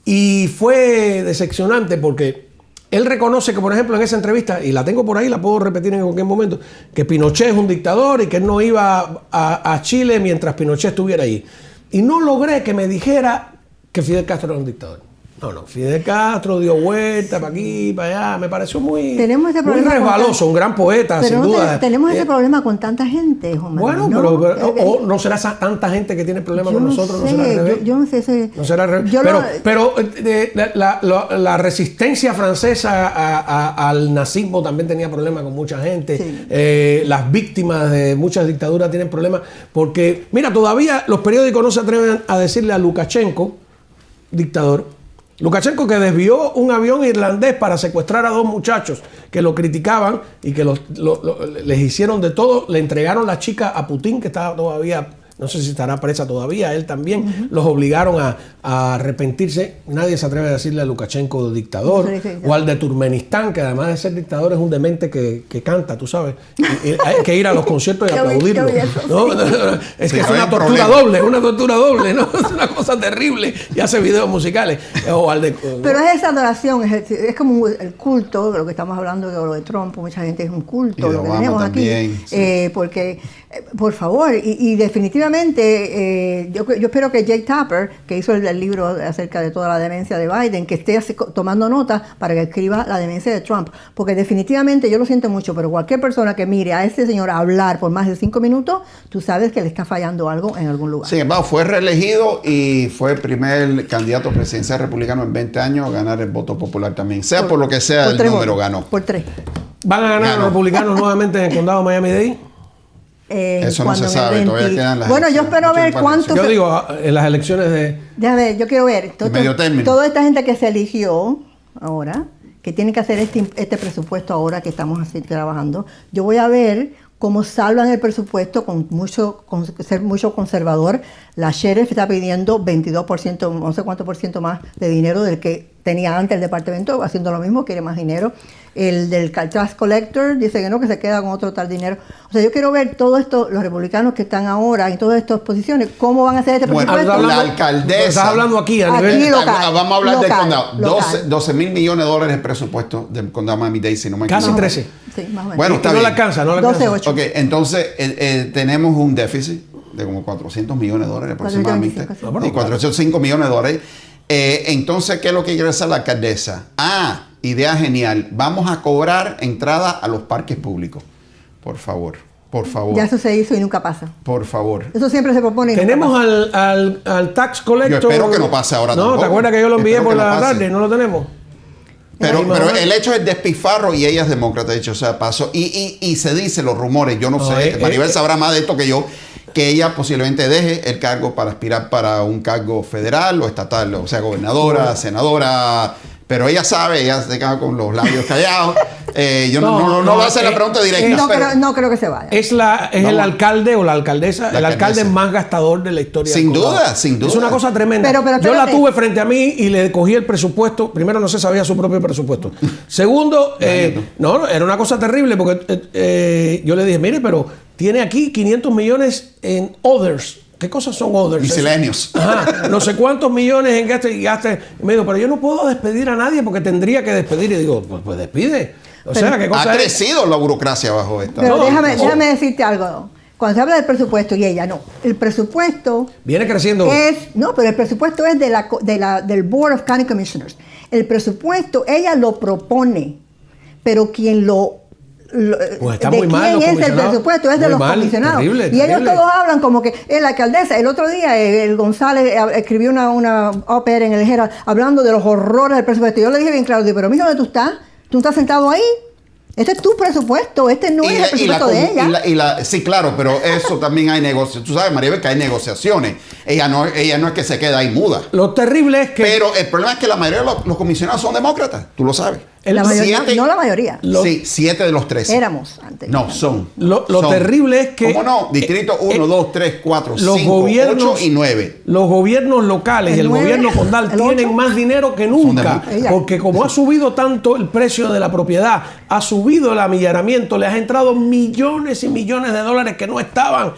y fue decepcionante porque él reconoce que, por ejemplo, en esa entrevista, y la tengo por ahí, la puedo repetir en cualquier momento, que Pinochet es un dictador y que él no iba a Chile mientras Pinochet estuviera ahí. Y no logré que me dijera que Fidel Castro era un dictador. No, Fidel Castro dio vuelta para aquí, para allá, me pareció muy resbaloso, un gran poeta, sin duda. Tenemos ese problema con tanta gente, Juan Manuel. Bueno, pero no será tanta gente que tiene problemas con nosotros, no será al revés. Yo no sé. No será al revés. Pero la resistencia francesa al nazismo también tenía problemas con mucha gente. Sí. Las víctimas de muchas dictaduras tienen problemas porque, mira, todavía los periódicos no se atreven a decirle a Lukashenko, dictador, Lukashenko, que desvió un avión irlandés para secuestrar a dos muchachos que lo criticaban y que les hicieron de todo, le entregaron la chica a Putin, que estaba todavía, no sé si estará presa todavía, él también, los obligaron a arrepentirse. Nadie se atreve a decirle a Lukashenko dictador, o al de Turkmenistán, que además de ser dictador es un demente que canta, tú sabes. Y hay que ir a los conciertos y aplaudirlo. ¿No? Es que es una tortura doble, ¿no? Es una cosa terrible. Y hace videos musicales. Pero es esa adoración, es como el culto, de lo que estamos hablando, de lo de Trump, mucha gente es un culto, lo que tenemos aquí. Sí. Porque, por favor, y definitivamente definitivamente, yo espero que Jake Tapper, que hizo el libro acerca de toda la demencia de Biden, que esté tomando nota para que escriba la demencia de Trump, porque definitivamente, yo lo siento mucho, pero cualquier persona que mire a este señor hablar por más de 5 minutos, tú sabes que le está fallando algo en algún lugar. Sin embargo, fue reelegido y fue el primer candidato presidencial republicano en 20 años a ganar el voto popular también. Sea por lo que sea, el número ganó. Por 3. ¿Van a ganar los republicanos nuevamente en el condado de Miami-Dade? Eso no se sabe, todavía quedan las Bueno, yo espero ver cuántos... Yo digo, en las elecciones de... Déjame ver, yo quiero ver. Medio término. Toda esta gente que se eligió ahora, que tiene que hacer este presupuesto ahora que estamos así trabajando, yo voy a ver cómo salvan el presupuesto con ser mucho conservador. La sheriff está pidiendo 22%, no sé cuánto por ciento más de dinero del que tenía antes el departamento, haciendo lo mismo, quiere más dinero. El del tax collector dice que no, que se queda con otro tal dinero. O sea, yo quiero ver todo esto, los republicanos que están ahora en todas estas posiciones, cómo van a hacer este presupuesto. La alcaldesa... Estás hablando aquí a Aquí nivel... local, vamos a hablar del condado. local. 12 mil millones de dólares el presupuesto del condado Miami-Dade, si no me equivoco. Casi 13. Sí, más o menos. Bueno, está no bien. le alcanza, no le alcanza. 12.8. Ok, entonces tenemos un déficit de como 400 millones de dólares aproximadamente. 425, Y 405 millones de dólares. Entonces, ¿qué es lo que quiere hacer la alcaldesa? Idea genial. Vamos a cobrar entrada a los parques públicos. Por favor, por favor. Ya eso se hizo y nunca pasa. Por favor. Eso siempre se propone y nunca Tenemos pasa. al tax collector... Yo espero que no pase ahora No, tampoco. ¿te acuerdas que yo lo envié Espero por que no la pase. tarde? No lo tenemos. Pero Ahí, el hecho es despifarro y ella es demócrata, de hecho, o sea, pasó. Y se dice los rumores, yo no sé, Maribel sabrá más de esto que yo, que ella posiblemente deje el cargo para aspirar para un cargo federal o estatal, o sea, gobernadora, senadora. Pero ella sabe, ella se queda con los labios callados. Yo no voy a hacer la pregunta directa. No creo que se vaya. Es el alcalde o la alcaldesa, el alcalde más gastador de la historia. Sin del condado. duda, sin duda. Es una cosa tremenda. Pero yo la espérate. tuve frente a mí y le cogí el presupuesto. Primero, no se sabía su propio presupuesto. Segundo, no, era una cosa terrible porque yo le dije, mire, pero tiene aquí 500 millones en others. ¿Qué cosas son others? Misceláneos. Ajá, no sé cuántos millones en gasto y gaste. Y me dijo, pero yo no puedo despedir a nadie porque tendría que despedir. Y digo, pues despide. O sea, ¿qué cosa Ha es? crecido la burocracia bajo esta. Pero No, déjame decirte algo. Cuando se habla del presupuesto y ella no, el presupuesto Viene creciendo. pero el presupuesto es del Board of County Commissioners. El presupuesto ella lo propone, pero quien Pues está de muy mal quién los es el comisionados. presupuesto es de Muy los mal, comisionados. terrible, y ellos terrible. todos hablan como que la alcaldesa. El otro día el González escribió una op-ed en el Herald hablando de los horrores del presupuesto. Yo le dije bien claro, digo, pero mira, ¿dónde tú estás? ¿Tú estás sentado ahí? Este es tu presupuesto, este no es el presupuesto de ella. Sí, claro, pero eso también hay negociaciones. Tú sabes, Maribel, que hay negociaciones. Ella no es que se queda ahí muda. Lo terrible es que... Pero el problema es que la mayoría de los comisionados son demócratas. Tú lo sabes. La mayoría, Siete- no la mayoría. Sí, 7 de los 13. Éramos antes. No, son. Lo Son. terrible es que... ¿Cómo no? Distrito 1, 2, 3, 4, los 5, gobiernos 8 y 9. Los gobiernos locales y El el 9, gobierno condal el tienen 8. más dinero que nunca. Ella. Porque como ha subido tanto el precio de la propiedad, ha subido el amillaramiento, les ha entrado millones y millones de dólares que no estaban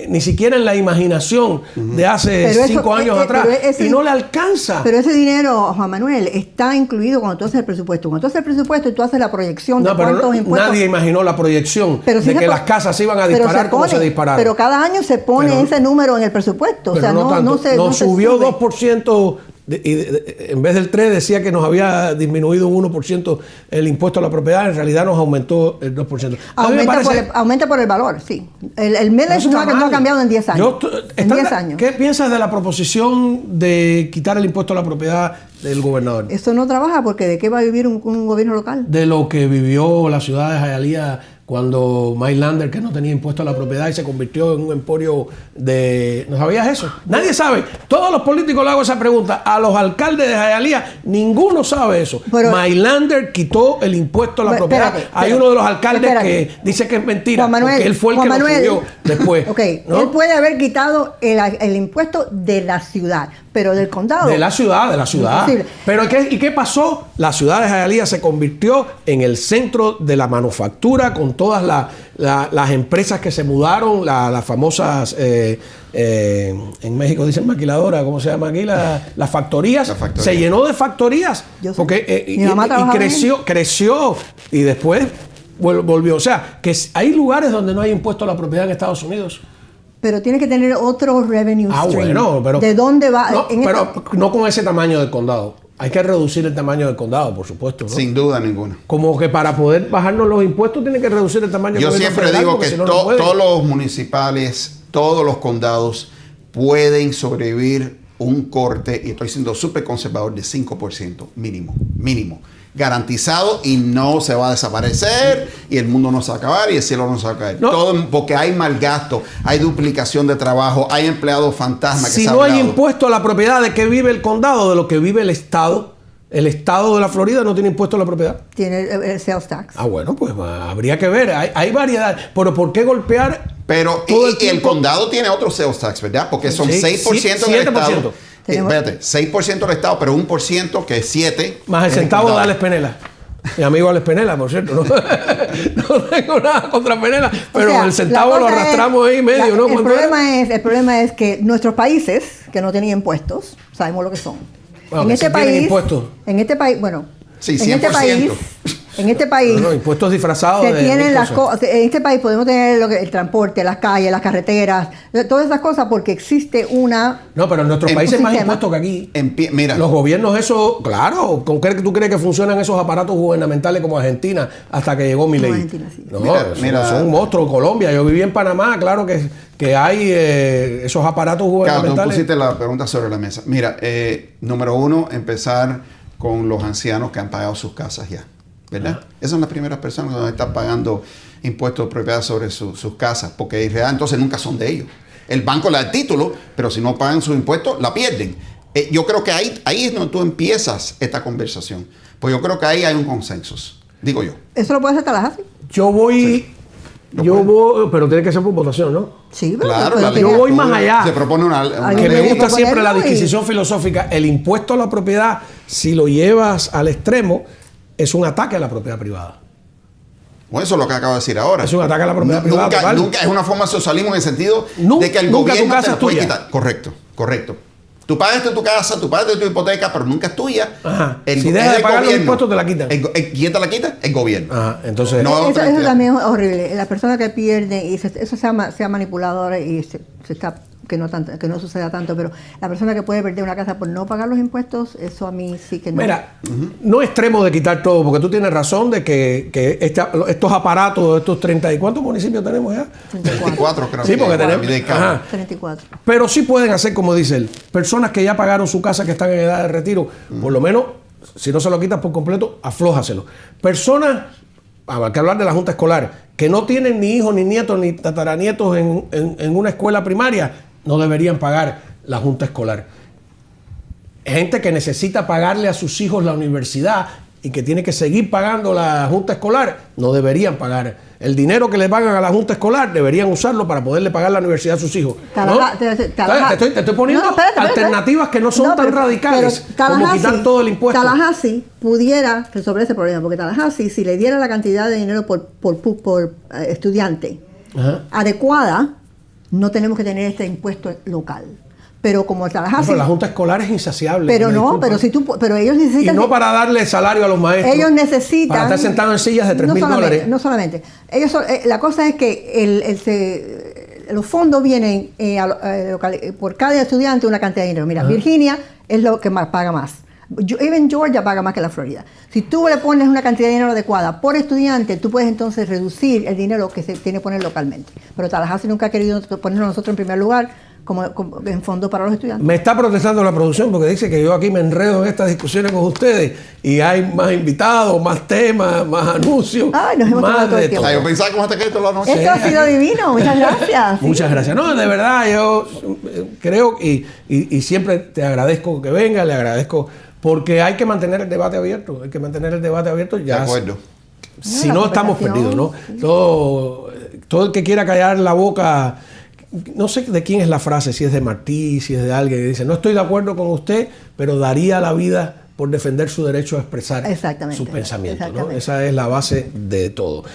ni siquiera en la imaginación de hace Pero eso, 5 años atrás. pero ese- Y no le alcanza. Pero ese dinero, Juan Manuel, está incluido cuando tú haces el presupuesto. Cuando tú haces el presupuesto, tú haces la proyección de No, pero cuántos impuestos. nadie imaginó la proyección Pero sí de se que pone- las casas se iban a pero disparar como se dispararon. Pero cada año se pone Pero- ese número en el presupuesto. O Pero sea, no tanto. no se Nos subió sube. 2%, en vez del 3 decía que nos había disminuido un 1% el impuesto a la propiedad, en realidad nos aumentó el 2%. A mí me parece- Aumenta por el valor, sí. El millage eso no, está ha mal. cambiado en 10 años. En 10 años. ¿Qué piensas de la proposición de quitar el impuesto a la propiedad del gobernador? Eso no trabaja porque ¿de qué va a vivir un gobierno local? De lo que vivió la ciudad de Hialeah cuando Mike Lander, que no tenía impuesto a la propiedad y se convirtió en un emporio de... ¿No sabías eso? Nadie sabe. Todos los políticos le hago esa pregunta. A los alcaldes de Hialeah, ninguno sabe eso. Pero- Mike Lander quitó el impuesto a la Pero, propiedad. espérate, Hay espérate, uno de los alcaldes espérate. que dice que es mentira. Juan Manuel, porque él fue el Juan que Manuel, lo subió después. Ok, ¿no? él puede haber quitado el impuesto de la ciudad, pero del condado. De la ciudad. Imposible. Pero ¿y qué pasó? La ciudad de Hialeah se convirtió en el centro de la manufactura con todas las empresas que se mudaron, las famosas, en México dicen maquiladora, ¿cómo se llama aquí? Las factorías. La factoría. Se llenó de factorías. Yo sé. Porque, Mi mamá y trabajaba creció y después volvió. O sea, que hay lugares donde no hay impuesto a la propiedad en Estados Unidos. pero tiene que tener otro revenue stream. Bueno, pero... ¿De dónde va? No, pero no con ese tamaño del condado. Hay que reducir el tamaño del condado, por supuesto, ¿no? Sin duda ninguna. Como que para poder bajarnos los impuestos tiene que reducir el tamaño del Yo gobierno siempre federal, digo porque que si no, no puede. todos los municipales, todos los condados pueden sobrevivir un corte, y estoy siendo súper conservador, de 5% mínimo. Garantizado, y no se va a desaparecer, y el mundo no se va a acabar, y el cielo no se va a caer. No. Todo porque hay mal gasto, hay duplicación de trabajo, hay empleados fantasmas que Si se no han hay dado. impuesto a la propiedad, ¿de qué vive el condado? De lo que vive el estado. El estado de la Florida no tiene impuesto a la propiedad. Tiene el sales tax. Ah, bueno, pues habría que ver. Hay variedad. Pero ¿por qué golpear Pero todo el el tiempo? condado tiene otro sales tax, ¿verdad? Porque son Sí, 6% del 7%. estado. Tenemos- Espérate, 6% del estado, pero 1% que es 7%. Más el es centavo de condado. Alex Penela. Mi amigo Alex Penela, por cierto. No, no tengo nada contra Penela, pero O sea, el centavo la lo cosa arrastramos ahí medio, ¿no? El ¿Cuánto era? problema es que nuestros países, que no tenían impuestos, sabemos lo que son. Bueno, que sí tienen impuestos. En este país, bueno, Sí, en este 100%. país, en este país No, impuestos disfrazados se de tienen mil las cosas. cosas. En este país podemos tener el transporte, las calles, las carreteras, todas esas cosas porque existe una. No, pero en nuestros En países un más sistema. impuestos que aquí. Mira, Los gobiernos, eso, claro, ¿con qué tú crees que funcionan esos aparatos gubernamentales como Argentina hasta que llegó Milei? Argentina, sí. No, Mira. son un monstruo. Colombia, yo viví en Panamá, claro que hay esos aparatos claro, tú gubernamentales. pusiste la pregunta sobre la mesa. Mira, número uno, empezar con los ancianos que han pagado sus casas ya, ¿verdad? Esas son las primeras personas que están pagando impuestos de propiedad sobre sus casas, porque en realidad entonces nunca son de ellos. El banco le da el título, pero si no pagan sus impuestos, la pierden. Yo creo que ahí es donde tú empiezas esta conversación. Pues yo creo que ahí hay un consenso, digo yo. Eso lo puede hacer Tallahassee. Yo voy, pero tiene que ser por votación, ¿no? Sí, pero Claro, pero la ley yo tiene- voy más allá. Se propone una Que me ley. gusta siempre la proponerlo y- disquisición filosófica. El impuesto a la propiedad, si lo llevas al extremo, es un ataque a la propiedad privada. Bueno, eso es lo que acabo de decir ahora. Es un ataque a la propiedad privada total. Nunca es una forma de socialismo en el sentido de que el Nunca tu gobierno casa te la es puede tuya. quitar. Correcto. Tú pagas de tu casa, tú pagas de tu hipoteca, pero nunca es tuya. Ajá. El- Si es dejas de del pagar los gobierno. impuestos, te la quitan. ¿Quién te la quita? El gobierno. Ajá, entonces... No. Eso tranquila. también es horrible. La persona que pierde, y eso se ha manipulado ahora y se está que no suceda tanto, pero la persona que puede perder una casa por no pagar los impuestos, eso a mí sí que no. Mira, no extremo de quitar todo, porque tú tienes razón de que estos aparatos, estos 30 y ¿cuántos municipios tenemos ya? 24, creo. Sí, porque que tenemos... divide cada ajá. uno. 34. Pero sí pueden hacer, como dice él, personas que ya pagaron su casa, que están en edad de retiro, por lo menos, si no se lo quitas por completo, aflójaselo. Personas, hay que hablar de la junta escolar, que no tienen ni hijos, ni nietos, ni tataranietos en una escuela primaria, no deberían pagar la junta escolar. Gente que necesita pagarle a sus hijos la universidad y que tiene que seguir pagando la junta escolar, no deberían pagar. El dinero que le pagan a la junta escolar deberían usarlo para poderle pagar la universidad a sus hijos. ¿No? Te estoy poniendo No, espérate. alternativas que no son tan radicales como quitar todo el impuesto. Tallahassee pudiera resolver ese problema, porque Tallahassee, si le diera la cantidad de dinero por estudiante Ajá. adecuada, no tenemos que tener este impuesto local. Pero como No, Tallahassee... pero la junta escolar es insaciable. Pero me no, disculpan. pero ellos Y necesitan... no para darle salario a los maestros. Ellos necesitan... Para estar sentados en sillas de $3,000. No solamente. La cosa es que los fondos vienen por cada estudiante una cantidad de dinero. Mira, Ajá. Virginia es lo que paga más. Even Georgia paga más que la Florida. Si tú le pones una cantidad de dinero adecuada por estudiante, tú puedes entonces reducir el dinero que se tiene que poner localmente. Pero Tallahassee nunca ha querido ponernos nosotros en primer lugar como en fondos para los estudiantes. Me está protestando la producción porque dice que yo aquí me enredo en estas discusiones con ustedes y hay más invitados, más temas, más anuncios, Ay, nos hemos más tomado todo el de tiempo. Yo pensaba que hasta que esto la noche. Esto ha sido divino, muchas gracias. Muchas gracias. No, de verdad, yo creo y siempre te agradezco que venga, le agradezco porque hay que mantener el debate abierto. Hay que mantener el debate abierto. De Ya, acuerdo. si La no, estamos conversación, perdidos, ¿no? sí. Todo el que quiera callar la boca, no sé de quién es la frase, si es de Martí, si es de alguien que dice, no estoy de acuerdo con usted, pero daría la vida por defender su derecho a expresar Exactamente. su pensamiento, ¿no? Exactamente. Esa es la base de todo.